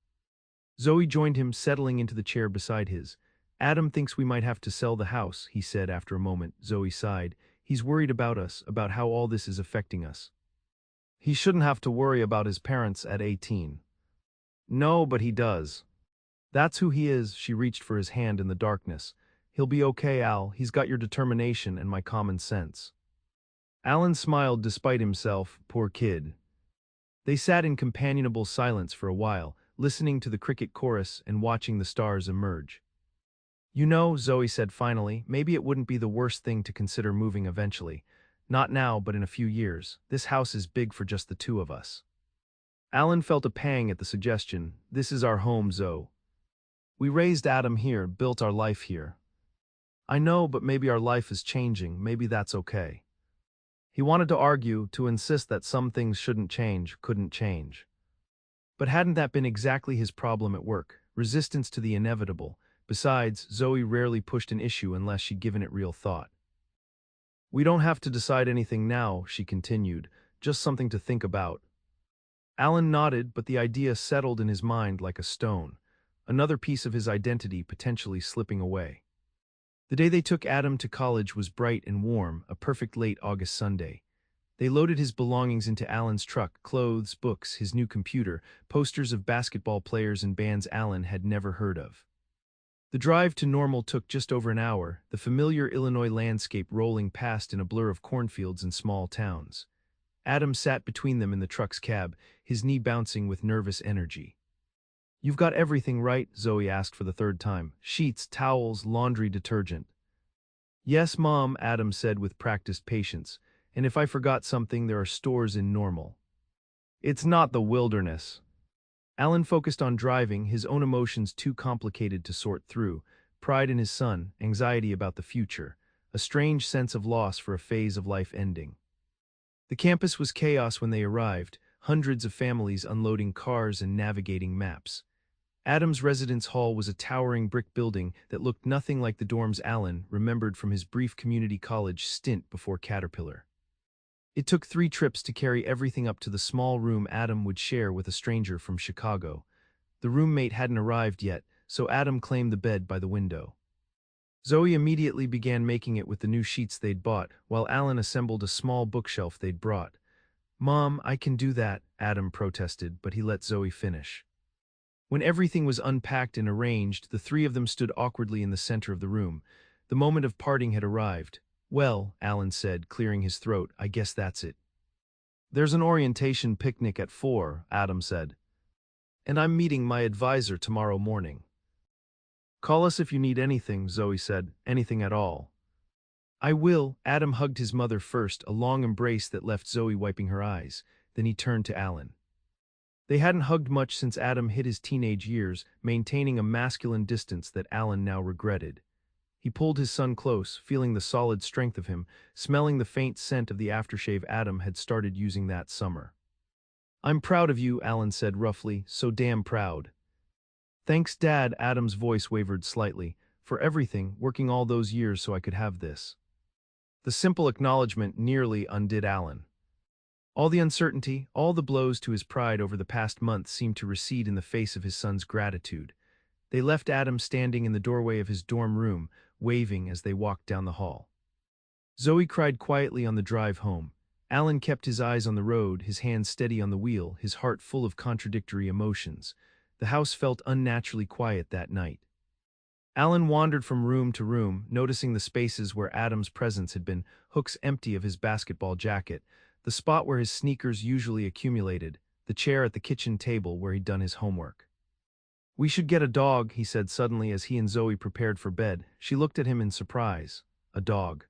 Zoe joined him, settling into the chair beside his. Adam thinks we might have to sell the house, he said after a moment. Zoe sighed. He's worried about us, about how all this is affecting us. He shouldn't have to worry about his parents at 18. No, but he does. That's who he is. She reached for his hand in the darkness. He'll be okay, Al. He's got your determination and my common sense. Alan smiled despite himself, poor kid. They sat in companionable silence for a while, listening to the cricket chorus and watching the stars emerge. You know, Zoe said finally, maybe it wouldn't be the worst thing to consider moving eventually. Not now, but in a few years. This house is big for just the two of us. Alan felt a pang at the suggestion. This is our home, Zoe. We raised Adam here, built our life here. I know, but maybe our life is changing. Maybe that's okay. He wanted to argue, to insist that some things shouldn't change, couldn't change. But hadn't that been exactly his problem at work? Resistance to the inevitable. Besides, Zoe rarely pushed an issue unless she'd given it real thought. We don't have to decide anything now, she continued, just something to think about. Alan nodded, but the idea settled in his mind like a stone. Another piece of his identity potentially slipping away. The day they took Adam to college was bright and warm, a perfect late August Sunday. They loaded his belongings into Alan's truck, clothes, books, his new computer, posters of basketball players and bands Alan had never heard of. The drive to Normal took just over an hour, the familiar Illinois landscape rolling past in a blur of cornfields and small towns. Adam sat between them in the truck's cab, his knee bouncing with nervous energy. You've got everything right? Zoe asked for the third time. Sheets, towels, laundry detergent. Yes, Mom, Adam said with practiced patience. And if I forgot something, there are stores in Normal. It's not the wilderness. Alan focused on driving, his own emotions too complicated to sort through. Pride in his son, anxiety about the future, a strange sense of loss for a phase of life ending. The campus was chaos when they arrived, hundreds of families unloading cars and navigating maps. Adam's residence hall was a towering brick building that looked nothing like the dorms Alan remembered from his brief community college stint before Caterpillar. It took 3 trips to carry everything up to the small room Adam would share with a stranger from Chicago. The roommate hadn't arrived yet, so Adam claimed the bed by the window. Zoe immediately began making it with the new sheets they'd bought, while Alan assembled a small bookshelf they'd brought. "Mom, I can do that," Adam protested, but he let Zoe finish. When everything was unpacked and arranged, the three of them stood awkwardly in the center of the room. The moment of parting had arrived. "Well," Alan said, clearing his throat, "I guess that's it." "There's an orientation picnic at 4, Adam said. "And I'm meeting my advisor tomorrow morning." "Call us if you need anything," Zoe said, "anything at all." "I will." Adam hugged his mother first, a long embrace that left Zoe wiping her eyes. Then he turned to Alan. They hadn't hugged much since Adam hit his teenage years, maintaining a masculine distance that Alan now regretted. He pulled his son close, feeling the solid strength of him, smelling the faint scent of the aftershave Adam had started using that summer. "I'm proud of you," Alan said roughly, "so damn proud." "Thanks, Dad," Adam's voice wavered slightly, "for everything, working all those years so I could have this." The simple acknowledgement nearly undid Alan. All the uncertainty, all the blows to his pride over the past month seemed to recede in the face of his son's gratitude. They left Adam standing in the doorway of his dorm room, waving as they walked down the hall. Zoe cried quietly on the drive home. Alan kept his eyes on the road, his hands steady on the wheel, his heart full of contradictory emotions. The house felt unnaturally quiet that night. Alan wandered from room to room, noticing the spaces where Adam's presence had been, hooks empty of his basketball jacket, the spot where his sneakers usually accumulated, the chair at the kitchen table where he'd done his homework. "We should get a dog," he said suddenly as he and Zoe prepared for bed. She looked at him in surprise. "A dog?"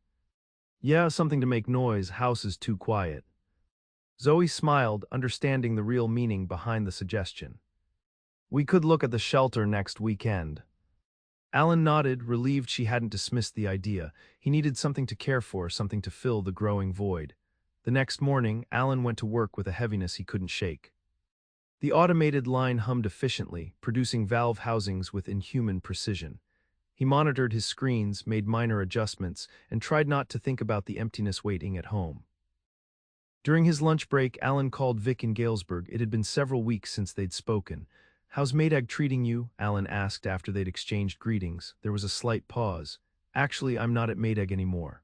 "Yeah, something to make noise. House is too quiet." Zoe smiled, understanding the real meaning behind the suggestion. "We could look at the shelter next weekend." Alan nodded, relieved she hadn't dismissed the idea. He needed something to care for, something to fill the growing void. The next morning, Alan went to work with a heaviness he couldn't shake. The automated line hummed efficiently, producing valve housings with inhuman precision. He monitored his screens, made minor adjustments, and tried not to think about the emptiness waiting at home. During his lunch break, Alan called Vic in Galesburg. It had been several weeks since they'd spoken. "How's Maydag treating you?" Alan asked after they'd exchanged greetings. There was a slight pause. "Actually, I'm not at Maydag anymore.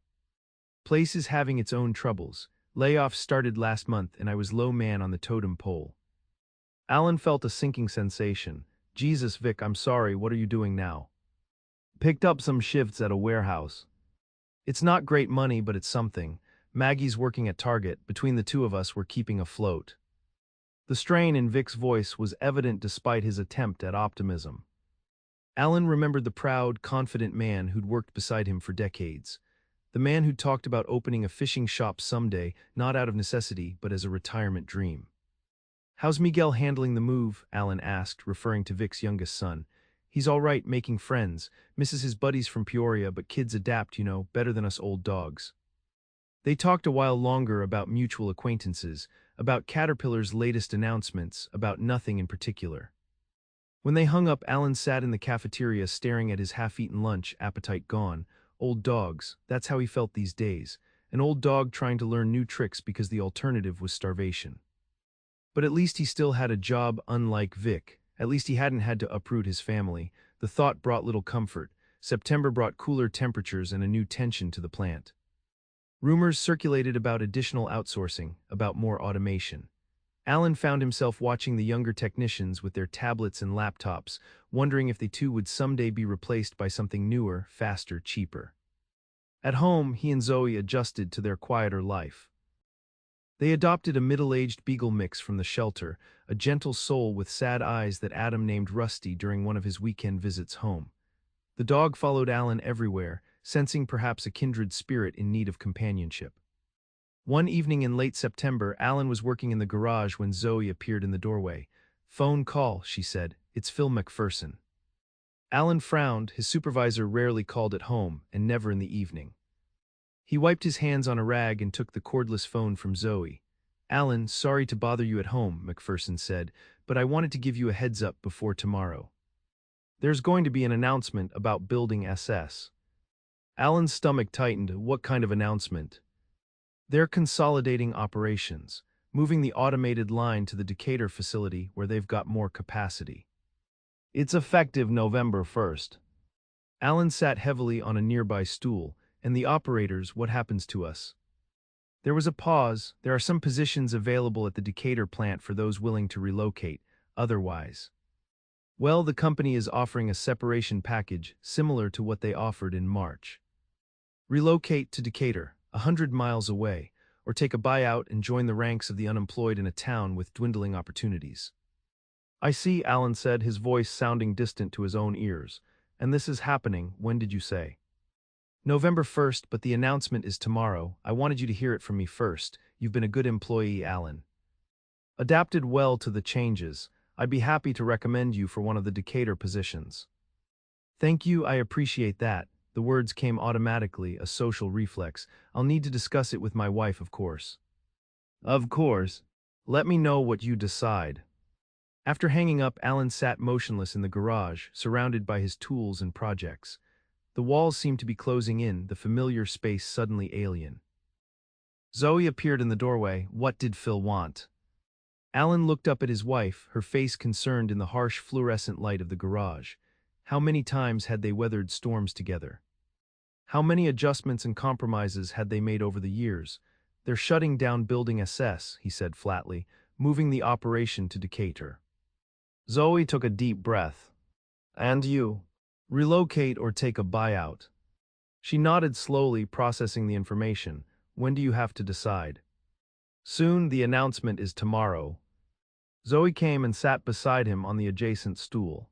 Place is having its own troubles. Layoffs started last month and I was low man on the totem pole." Alan felt a sinking sensation. "Jesus, Vic, I'm sorry, what are you doing now?" "Picked up some shifts at a warehouse. It's not great money, but it's something. Maggie's working at Target. Between the two of us, we're keeping afloat." The strain in Vic's voice was evident despite his attempt at optimism. Alan remembered the proud, confident man who'd worked beside him for decades. The man who'd talked about opening a fishing shop someday, not out of necessity, but as a retirement dream. "How's Miguel handling the move?" Alan asked, referring to Vic's youngest son. "He's all right, making friends, misses his buddies from Peoria, but kids adapt, better than us old dogs." They talked a while longer about mutual acquaintances, about Caterpillar's latest announcements, about nothing in particular. When they hung up, Alan sat in the cafeteria staring at his half-eaten lunch, appetite gone. Old dogs, that's how he felt these days. An old dog trying to learn new tricks because the alternative was starvation. But at least he still had a job, unlike Vic. At least he hadn't had to uproot his family. The thought brought little comfort. September brought cooler temperatures and a new tension to the plant. Rumors circulated about additional outsourcing, about more automation. Alan found himself watching the younger technicians with their tablets and laptops, wondering if they too would someday be replaced by something newer, faster, cheaper. At home, he and Zoe adjusted to their quieter life. They adopted a middle-aged beagle mix from the shelter, a gentle soul with sad eyes that Adam named Rusty during one of his weekend visits home. The dog followed Alan everywhere, sensing perhaps a kindred spirit in need of companionship. One evening in late September, Alan was working in the garage when Zoe appeared in the doorway. "Phone call," she said. "It's Phil McPherson." Alan frowned. His supervisor rarely called at home, and never in the evening. He wiped his hands on a rag and took the cordless phone from Zoe. "Alan, sorry to bother you at home," McPherson said, "but I wanted to give you a heads up before tomorrow. There's going to be an announcement about building SS." Alan's stomach tightened. "What kind of announcement?" "They're consolidating operations, moving the automated line to the Decatur facility where they've got more capacity." It's effective November 1st. Alan sat heavily on a nearby stool, and the operators, what happens to us? There was a pause. There are some positions available at the Decatur plant for those willing to relocate, otherwise. Well, the company is offering a separation package similar to what they offered in March. Relocate to Decatur, 100 miles away, or take a buyout and join the ranks of the unemployed in a town with dwindling opportunities. I see, Alan said, his voice sounding distant to his own ears. And this is happening, when did you say? November 1st, but the announcement is tomorrow. I wanted you to hear it from me first. You've been a good employee, Alan. Adapted well to the changes. I'd be happy to recommend you for one of the Decatur positions. Thank you, I appreciate that. The words came automatically, a social reflex. I'll need to discuss it with my wife, of course. Of course. Let me know what you decide. After hanging up, Alan sat motionless in the garage, surrounded by his tools and projects. The walls seemed to be closing in, the familiar space suddenly alien. Zoe appeared in the doorway. What did Phil want? Alan looked up at his wife, her face concerned in the harsh fluorescent light of the garage. How many times had they weathered storms together? How many adjustments and compromises had they made over the years? They're shutting down Building SS, he said flatly, moving the operation to Decatur. Zoe took a deep breath. And you? Relocate or take a buyout? She nodded slowly, processing the information. When do you have to decide? Soon, the announcement is tomorrow. Zoe came and sat beside him on the adjacent stool.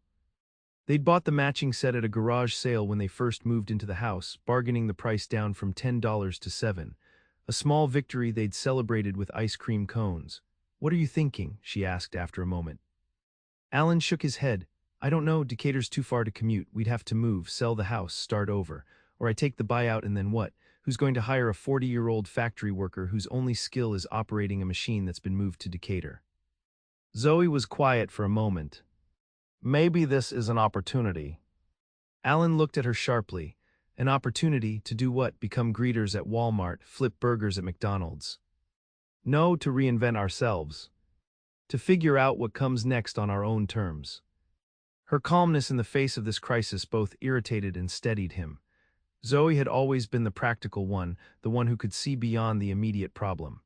They'd bought the matching set at a garage sale when they first moved into the house, bargaining the price down from $10 to $7. A small victory they'd celebrated with ice cream cones. What are you thinking? She asked after a moment. Alan shook his head. I don't know, Decatur's too far to commute. We'd have to move, sell the house, start over. Or I take the buyout and then what? Who's going to hire a 40-year-old factory worker whose only skill is operating a machine that's been moved to Decatur? Zoe was quiet for a moment. Maybe this is an opportunity. Alan looked at her sharply. An opportunity to do what? Become greeters at Walmart, flip burgers at McDonald's. No, to reinvent ourselves. To figure out what comes next on our own terms. Her calmness in the face of this crisis both irritated and steadied him. Zoe had always been the practical one, the one who could see beyond the immediate problem.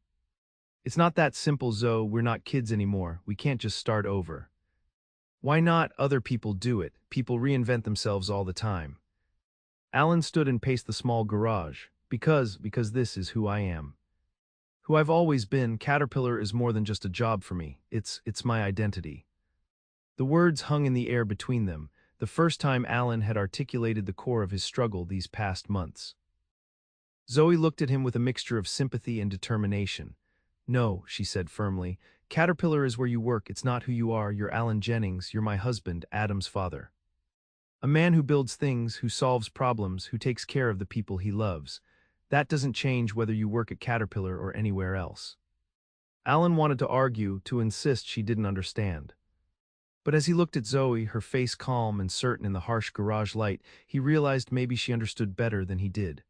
It's not that simple, Zoe. We're not kids anymore. We can't just start over. Why not? Other people do it. People reinvent themselves all the time. Alan stood and paced the small garage. Because this is who I am. Who I've always been. Caterpillar is more than just a job for me. It's my identity. The words hung in the air between them, the first time Alan had articulated the core of his struggle these past months. Zoe looked at him with a mixture of sympathy and determination. No, she said firmly, Caterpillar is where you work, it's not who you are. You're Alan Jennings, you're my husband, Adam's father. A man who builds things, who solves problems, who takes care of the people he loves. That doesn't change whether you work at Caterpillar or anywhere else. Alan wanted to argue, to insist she didn't understand. But as he looked at Zoe, her face calm and certain in the harsh garage light, he realized maybe she understood better than he did.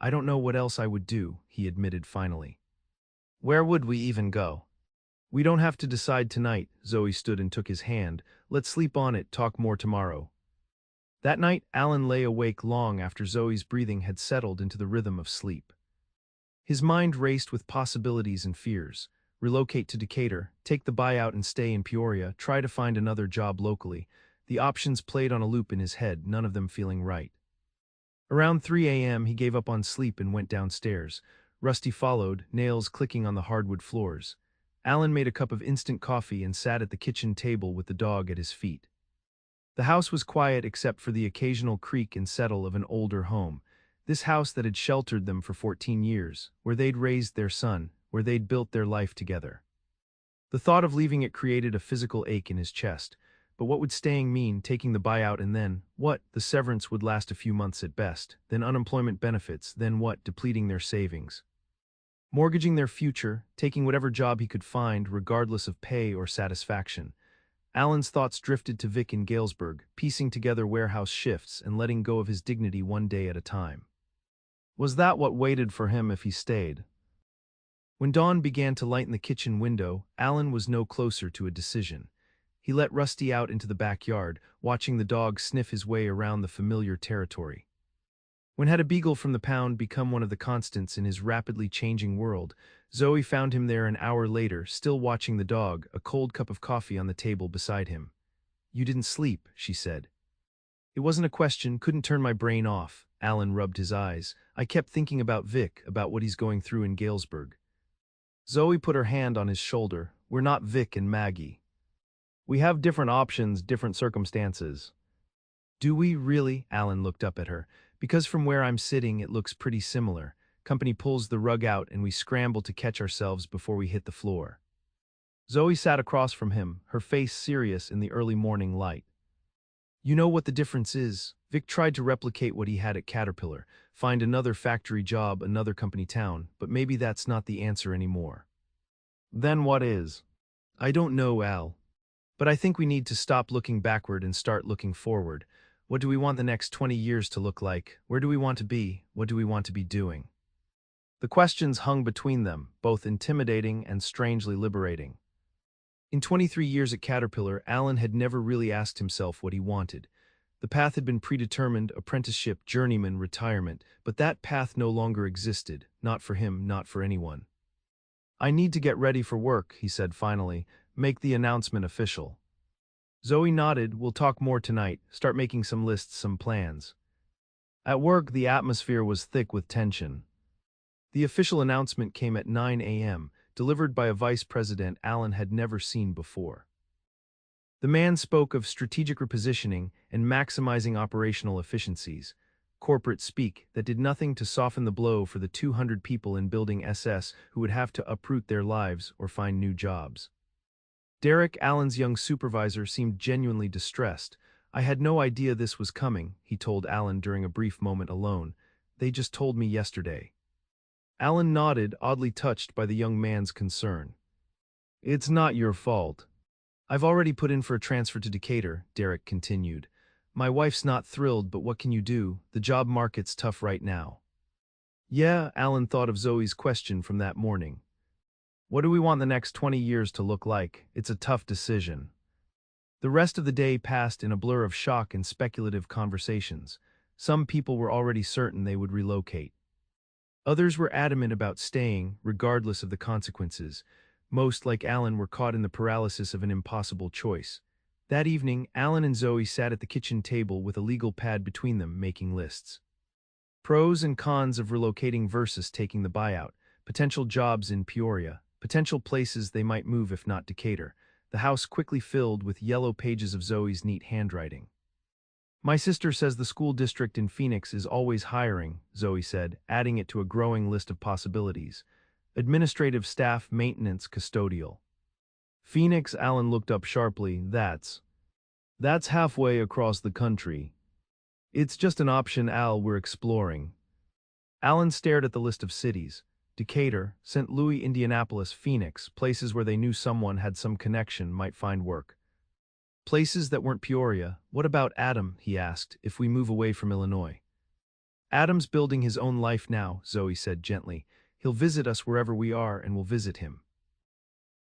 I don't know what else I would do, he admitted finally. Where would we even go? We don't have to decide tonight, Zoe stood and took his hand. Let's sleep on it, talk more tomorrow. That night, Alan lay awake long after Zoe's breathing had settled into the rhythm of sleep. His mind raced with possibilities and fears. Relocate to Decatur, take the buyout and stay in Peoria, try to find another job locally. The options played on a loop in his head, none of them feeling right. Around 3 a.m., he gave up on sleep and went downstairs. Rusty followed, nails clicking on the hardwood floors. Alan made a cup of instant coffee and sat at the kitchen table with the dog at his feet. The house was quiet except for the occasional creak and settle of an older home. This house that had sheltered them for 14 years, where they'd raised their son, where they'd built their life together. The thought of leaving it created a physical ache in his chest. But what would staying mean, taking the buyout and then, what? The severance would last a few months at best, then unemployment benefits, then what? Depleting their savings. Mortgaging their future, taking whatever job he could find, regardless of pay or satisfaction. Alan's thoughts drifted to Vic in Galesburg, piecing together warehouse shifts and letting go of his dignity one day at a time. Was that what waited for him if he stayed? When dawn began to lighten the kitchen window, Alan was no closer to a decision. He let Rusty out into the backyard, watching the dog sniff his way around the familiar territory. When had a beagle from the pound become one of the constants in his rapidly changing world, Zoe found him there an hour later, still watching the dog, a cold cup of coffee on the table beside him. "You didn't sleep," she said. "It wasn't a question, couldn't turn my brain off." Alan rubbed his eyes. "I kept thinking about Vic, about what he's going through in Galesburg." Zoe put her hand on his shoulder. "We're not Vic and Maggie. We have different options, different circumstances." "Do we really?" Alan looked up at her. "Because from where I'm sitting, it looks pretty similar. Company pulls the rug out and we scramble to catch ourselves before we hit the floor." Zoe sat across from him, her face serious in the early morning light. "You know what the difference is? Vic tried to replicate what he had at Caterpillar, find another factory job, another company town, but maybe that's not the answer anymore." "Then what is?" "I don't know, Al. But I think we need to stop looking backward and start looking forward. What do we want the next 20 years to look like? Where do we want to be? What do we want to be doing?" The questions hung between them, both intimidating and strangely liberating. In 23 years at Caterpillar, Alan had never really asked himself what he wanted. The path had been predetermined: apprenticeship, journeyman, retirement, but that path no longer existed, not for him, not for anyone. "I need to get ready for work," he said finally. "Make the announcement official." Zoe nodded. "We'll talk more tonight, start making some lists, some plans." At work, the atmosphere was thick with tension. The official announcement came at 9 a.m., delivered by a vice president Alan had never seen before. The man spoke of strategic repositioning and maximizing operational efficiencies, corporate speak that did nothing to soften the blow for the 200 people in Building SS who would have to uproot their lives or find new jobs. Derek, Alan's young supervisor, seemed genuinely distressed. "I had no idea this was coming," he told Alan during a brief moment alone. "They just told me yesterday." Alan nodded, oddly touched by the young man's concern. "It's not your fault." "I've already put in for a transfer to Decatur," Derek continued. "My wife's not thrilled, but what can you do? The job market's tough right now." "Yeah," Alan thought of Zoe's question from that morning. "What do we want the next 20 years to look like? It's a tough decision." The rest of the day passed in a blur of shock and speculative conversations. Some people were already certain they would relocate. Others were adamant about staying, regardless of the consequences. Most, like Alan, were caught in the paralysis of an impossible choice. That evening, Alan and Zoe sat at the kitchen table with a legal pad between them, making lists. Pros and cons of relocating versus taking the buyout, potential jobs in Peoria, potential places they might move if not Decatur. The house quickly filled with yellow pages of Zoe's neat handwriting. "My sister says the school district in Phoenix is always hiring," Zoe said, adding it to a growing list of possibilities. "Administrative staff, maintenance, custodial." "Phoenix," Alan looked up sharply. That's halfway across the country." "It's just an option, Al, we're exploring." Alan stared at the list of cities. Decatur, St. Louis, Indianapolis, Phoenix, places where they knew someone had some connection, might find work. Places that weren't Peoria. "What about Adam?" he asked, "if we move away from Illinois?" "Adam's building his own life now," Zoe said gently. "He'll visit us wherever we are and we'll visit him."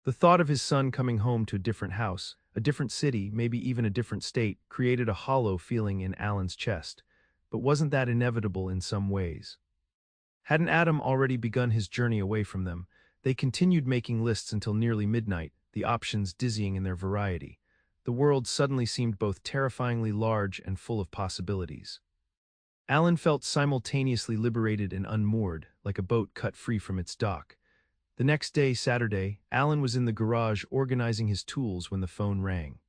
The thought of his son coming home to a different house, a different city, maybe even a different state, created a hollow feeling in Alan's chest. But wasn't that inevitable in some ways? Hadn't Adam already begun his journey away from them? They continued making lists until nearly midnight, the options dizzying in their variety. The world suddenly seemed both terrifyingly large and full of possibilities. Alan felt simultaneously liberated and unmoored, like a boat cut free from its dock. The next day, Saturday, Alan was in the garage organizing his tools when the phone rang.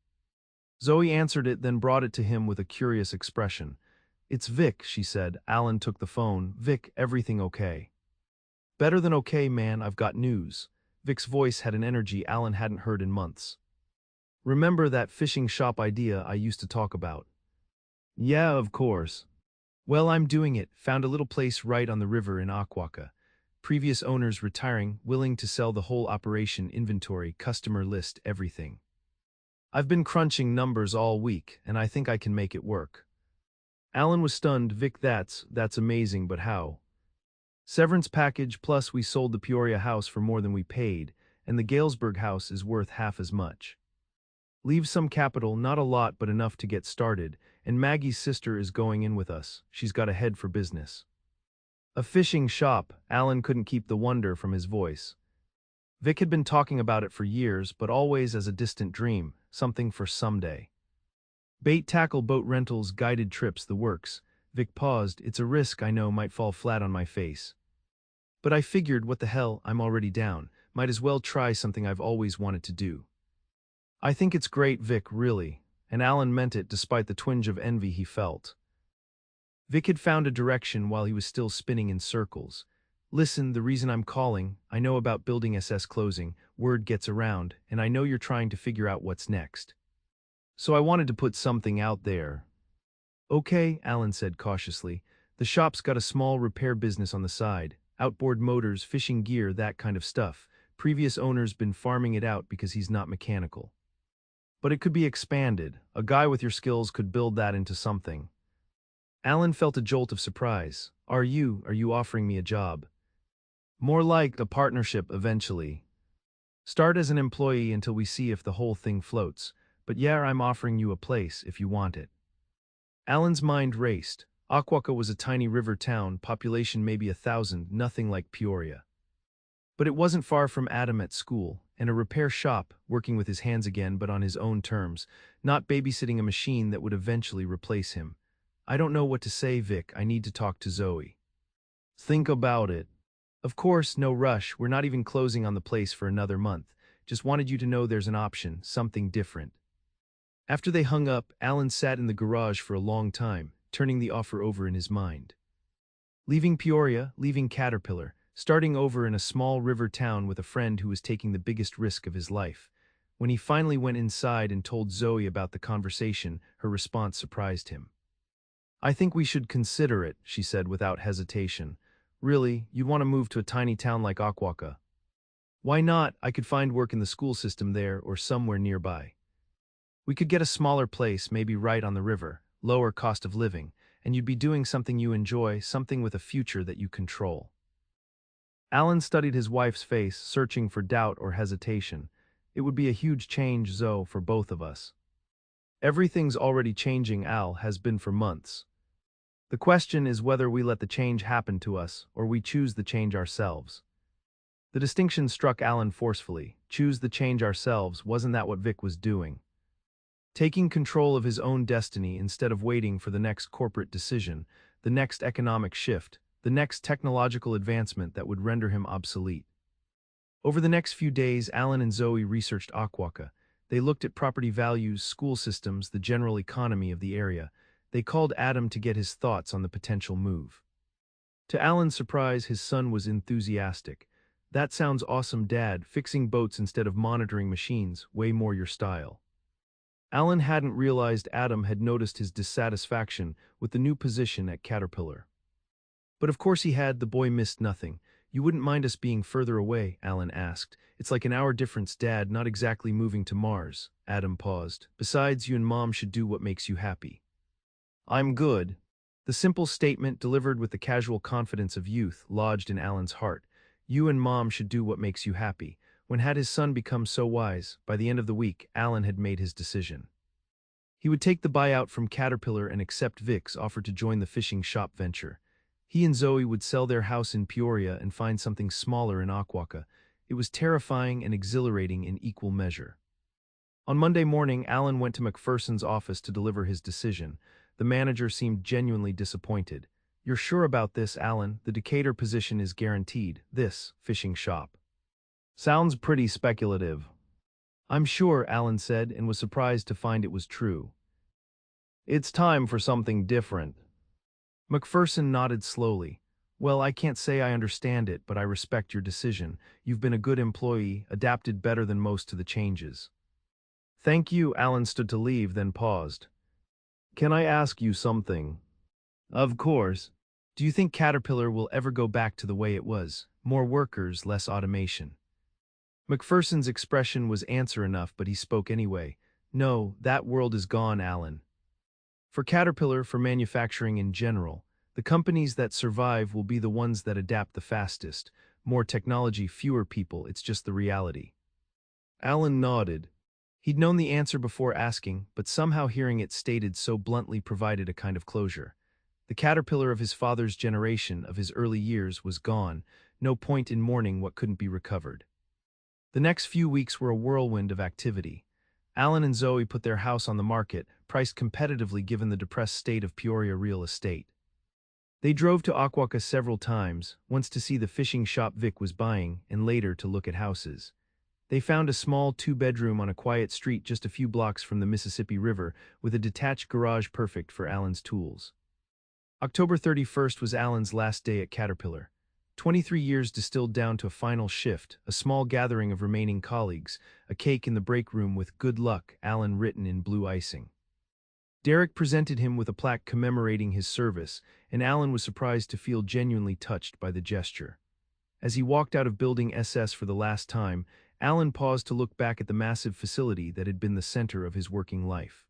Zoe answered it, then brought it to him with a curious expression. "It's Vic," she said. Alan took the phone. "Vic, everything okay?" "Better than okay, man, I've got news." Vic's voice had an energy Alan hadn't heard in months. "Remember that fishing shop idea I used to talk about?" "Yeah, of course." "Well, I'm doing it. Found a little place right on the river in Aquaca. Previous owners retiring, willing to sell the whole operation, inventory, customer list, everything. I've been crunching numbers all week, and I think I can make it work." Alan was stunned. "Vic, that's amazing, but how?" "Severance package, plus we sold the Peoria house for more than we paid, and the Galesburg house is worth half as much." Leave some capital, not a lot but enough to get started, and Maggie's sister is going in with us. She's got a head for business. A fishing shop, Alan couldn't keep the wonder from his voice. Vic had been talking about it for years, but always as a distant dream, something for someday. Bait tackle boat rentals, guided trips, the works. Vic paused. It's a risk I know might fall flat on my face. But I figured, what the hell, I'm already down. Might as well try something I've always wanted to do. I think it's great, Vic, really. And Alan meant it despite the twinge of envy he felt. Vic had found a direction while he was still spinning in circles. Listen, the reason I'm calling, I know about building SS closing, word gets around, and I know you're trying to figure out what's next. So I wanted to put something out there. Okay, Alan said cautiously. The shop's got a small repair business on the side. Outboard motors, fishing gear, that kind of stuff. Previous owner's been farming it out because he's not mechanical. But it could be expanded. A guy with your skills could build that into something. Alan felt a jolt of surprise. Are you offering me a job? More like a partnership eventually. Start as an employee until we see if the whole thing floats. But yeah, I'm offering you a place if you want it. Alan's mind raced. Aquaca was a tiny river town, population maybe 1,000, nothing like Peoria. But it wasn't far from Adam at school, and a repair shop, working with his hands again but on his own terms, not babysitting a machine that would eventually replace him. I don't know what to say, Vic. I need to talk to Zoe. Think about it. Of course, no rush. We're not even closing on the place for another month. Just wanted you to know there's an option, something different. After they hung up, Alan sat in the garage for a long time, turning the offer over in his mind. Leaving Peoria, leaving Caterpillar, starting over in a small river town with a friend who was taking the biggest risk of his life. When he finally went inside and told Zoe about the conversation, her response surprised him. I think we should consider it, she said without hesitation. Really, you'd want to move to a tiny town like Aquaca? Why not? I could find work in the school system there or somewhere nearby. We could get a smaller place, maybe right on the river, lower cost of living, and you'd be doing something you enjoy, something with a future that you control. Alan studied his wife's face, searching for doubt or hesitation. It would be a huge change, Zoe, for both of us. Everything's already changing, Al, has been for months. The question is whether we let the change happen to us, or we choose the change ourselves. The distinction struck Alan forcefully. Choose the change ourselves, wasn't that what Vic was doing? Taking control of his own destiny instead of waiting for the next corporate decision, the next economic shift, the next technological advancement that would render him obsolete. Over the next few days, Alan and Zoe researched Aquaca. They looked at property values, school systems, the general economy of the area. They called Adam to get his thoughts on the potential move. To Alan's surprise, his son was enthusiastic. That sounds awesome, Dad. Fixing boats instead of monitoring machines, way more your style. Alan hadn't realized Adam had noticed his dissatisfaction with the new position at Caterpillar. But of course he had. The boy missed nothing. You wouldn't mind us being further away? Alan asked. It's like an hour difference, Dad, not exactly moving to Mars. Adam paused. Besides, you and Mom should do what makes you happy. I'm good. The simple statement, delivered with the casual confidence of youth, lodged in Alan's heart. You and Mom should do what makes you happy. When had his son become so wise? By the end of the week, Alan had made his decision. He would take the buyout from Caterpillar and accept Vic's offer to join the fishing shop venture. He and Zoe would sell their house in Peoria and find something smaller in Aquaca. It was terrifying and exhilarating in equal measure. On Monday morning, Alan went to McPherson's office to deliver his decision. The manager seemed genuinely disappointed. You're sure about this, Alan? The Decatur position is guaranteed. This fishing shop. Sounds pretty speculative. I'm sure, Alan said, and was surprised to find it was true. It's time for something different. McPherson nodded slowly. Well, I can't say I understand it, but I respect your decision. You've been a good employee, adapted better than most to the changes. Thank you. Alan stood to leave, then paused. Can I ask you something? Of course. Do you think Caterpillar will ever go back to the way it was? More workers, less automation. McPherson's expression was answer enough, but he spoke anyway. No, that world is gone, Alan. For Caterpillar, for manufacturing in general, the companies that survive will be the ones that adapt the fastest. More technology, fewer people, it's just the reality. Alan nodded. He'd known the answer before asking, but somehow hearing it stated so bluntly provided a kind of closure. The caterpillar of his father's generation, of his early years, was gone, no point in mourning what couldn't be recovered. The next few weeks were a whirlwind of activity. Alan and Zoe put their house on the market, priced competitively given the depressed state of Peoria real estate. They drove to Aquaca several times, once to see the fishing shop Vic was buying, and later to look at houses. They found a small two-bedroom on a quiet street just a few blocks from the Mississippi River, with a detached garage perfect for Alan's tools. October 31st was Alan's last day at Caterpillar. 23 years distilled down to a final shift, a small gathering of remaining colleagues, a cake in the break room with "Good luck, Alan" written in blue icing. Derek presented him with a plaque commemorating his service, and Alan was surprised to feel genuinely touched by the gesture. As he walked out of Building SS for the last time, Alan paused to look back at the massive facility that had been the center of his working life.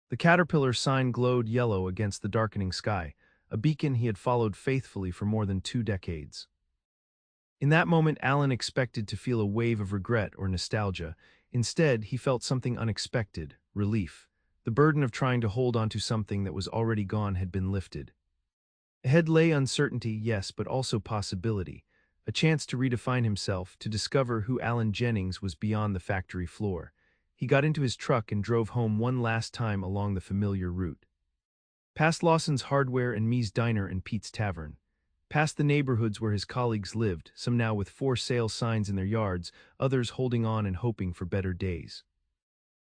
The Caterpillar sign glowed yellow against the darkening sky, a beacon he had followed faithfully for more than 2 decades. In that moment, Alan expected to feel a wave of regret or nostalgia. Instead, he felt something unexpected: relief. The burden of trying to hold on to something that was already gone had been lifted. Ahead lay uncertainty, yes, but also possibility. A chance to redefine himself, to discover who Alan Jennings was beyond the factory floor. He got into his truck and drove home one last time along the familiar route. Past Lawson's Hardware and Me's Diner and Pete's Tavern. Past the neighborhoods where his colleagues lived, some now with for sale signs in their yards, others holding on and hoping for better days.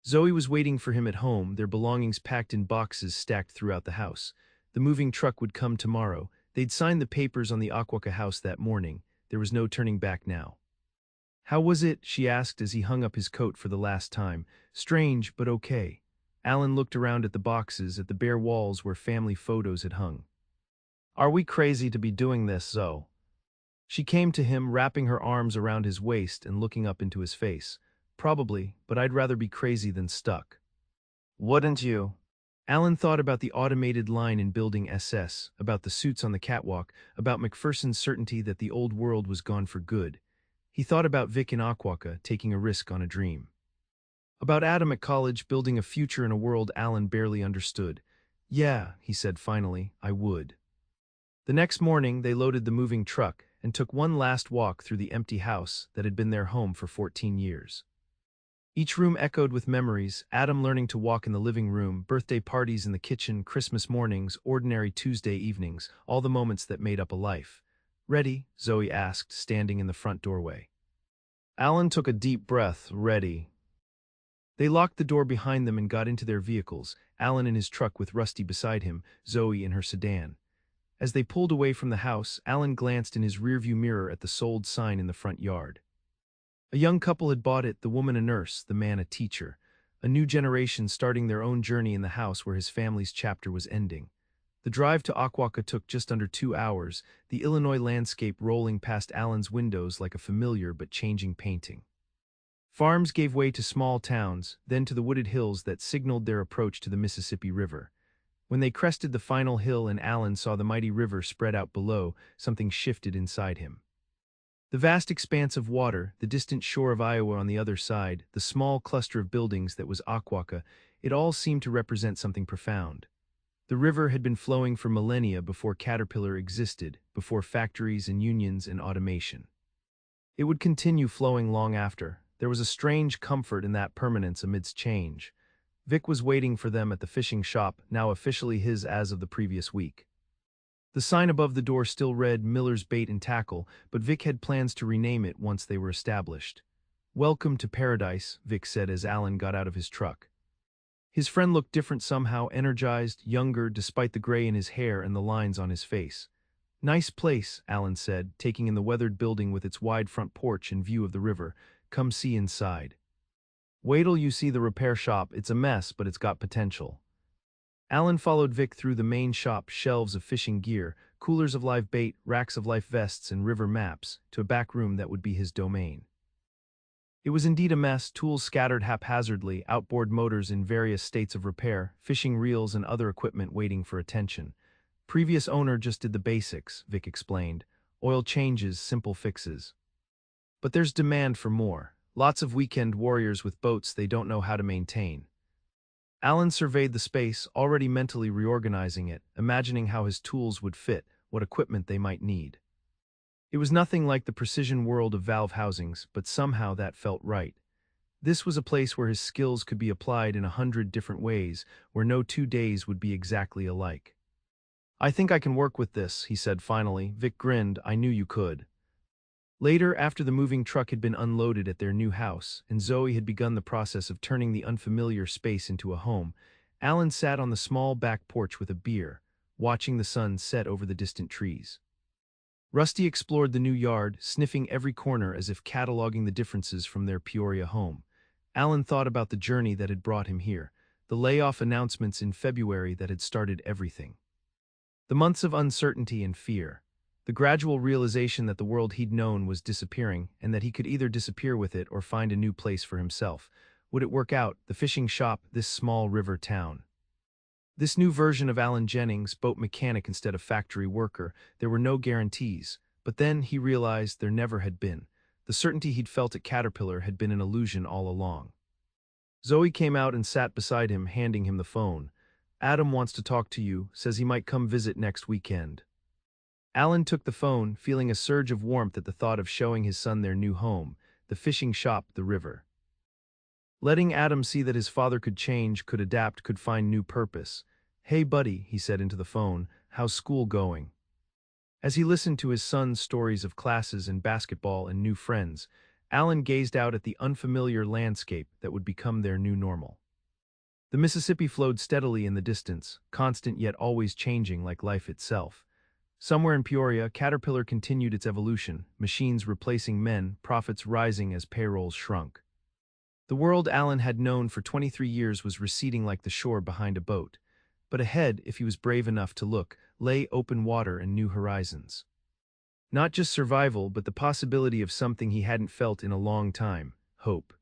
Zoe was waiting for him at home, their belongings packed in boxes stacked throughout the house. The moving truck would come tomorrow. They'd signed the papers on the Aquaca house that morning. There was no turning back now. "How was it?" she asked as he hung up his coat for the last time. "Strange, but okay." Alan looked around at the boxes, at the bare walls where family photos had hung. "Are we crazy to be doing this, Zoe?" She came to him, wrapping her arms around his waist and looking up into his face. "Probably, but I'd rather be crazy than stuck." "Wouldn't you?" Alan thought about the automated line in Building SS, about the suits on the catwalk, about McPherson's certainty that the old world was gone for good. He thought about Vic in Aquaca, taking a risk on a dream. About Adam at college, building a future in a world Alan barely understood. "Yeah," he said finally, "I would." The next morning, they loaded the moving truck and took one last walk through the empty house that had been their home for 14 years. Each room echoed with memories: Adam learning to walk in the living room, birthday parties in the kitchen, Christmas mornings, ordinary Tuesday evenings, all the moments that made up a life. "Ready?" Zoe asked, standing in the front doorway. Alan took a deep breath. "Ready." They locked the door behind them and got into their vehicles, Alan in his truck with Rusty beside him, Zoe in her sedan. As they pulled away from the house, Alan glanced in his rearview mirror at the sold sign in the front yard. A young couple had bought it, the woman a nurse, the man a teacher. A new generation starting their own journey in the house where his family's chapter was ending. The drive to Aquaca took just under 2 hours, the Illinois landscape rolling past Alan's windows like a familiar but changing painting. Farms gave way to small towns, then to the wooded hills that signaled their approach to the Mississippi River. When they crested the final hill and Alan saw the mighty river spread out below, something shifted inside him. The vast expanse of water, the distant shore of Iowa on the other side, the small cluster of buildings that was Aquaca, it all seemed to represent something profound. The river had been flowing for millennia before Caterpillar existed, before factories and unions and automation. It would continue flowing long after. There was a strange comfort in that permanence amidst change. Vic was waiting for them at the fishing shop, now officially his as of the previous week. The sign above the door still read Miller's Bait and Tackle, but Vic had plans to rename it once they were established. "Welcome to paradise," Vic said as Alan got out of his truck. His friend looked different somehow, energized, younger, despite the gray in his hair and the lines on his face. "Nice place," Alan said, taking in the weathered building with its wide front porch and view of the river. "Come see inside." "Wait till you see the repair shop. It's a mess, but it's got potential." Alan followed Vic through the main shop, shelves of fishing gear, coolers of live bait, racks of life vests and river maps, to a back room that would be his domain. It was indeed a mess, tools scattered haphazardly, outboard motors in various states of repair, fishing reels and other equipment waiting for attention. "Previous owner just did the basics," Vic explained. "Oil changes, simple fixes. But there's demand for more. Lots of weekend warriors with boats they don't know how to maintain. Alan surveyed the space, already mentally reorganizing it, imagining how his tools would fit, what equipment they might need. It was nothing like the precision world of valve housings, but somehow that felt right. This was a place where his skills could be applied in 100 different ways, where no 2 days would be exactly alike. I think I can work with this, he said finally. Vic grinned. I knew you could. Later, after the moving truck had been unloaded at their new house, and Zoe had begun the process of turning the unfamiliar space into a home, Alan sat on the small back porch with a beer, watching the sun set over the distant trees. Rusty explored the new yard, sniffing every corner as if cataloging the differences from their Peoria home. Alan thought about the journey that had brought him here, the layoff announcements in February that had started everything. The months of uncertainty and fear. The gradual realization that the world he'd known was disappearing and that he could either disappear with it or find a new place for himself. Would it work out, the fishing shop, this small river town? This new version of Alan Jennings, boat mechanic instead of factory worker, there were no guarantees. But then he realized there never had been. The certainty he'd felt at Caterpillar had been an illusion all along. Zoe came out and sat beside him, handing him the phone. Adam wants to talk to you, says he might come visit next weekend. Alan took the phone, feeling a surge of warmth at the thought of showing his son their new home, the fishing shop, the river. Letting Adam see that his father could change, could adapt, could find new purpose. Hey buddy, he said into the phone, how's school going? As he listened to his son's stories of classes and basketball and new friends, Alan gazed out at the unfamiliar landscape that would become their new normal. The Mississippi flowed steadily in the distance, constant yet always changing like life itself. Somewhere in Peoria, Caterpillar continued its evolution, machines replacing men, profits rising as payrolls shrunk. The world Alan had known for 23 years was receding like the shore behind a boat. But ahead, if he was brave enough to look, lay open water and new horizons. Not just survival, but the possibility of something he hadn't felt in a long time, hope.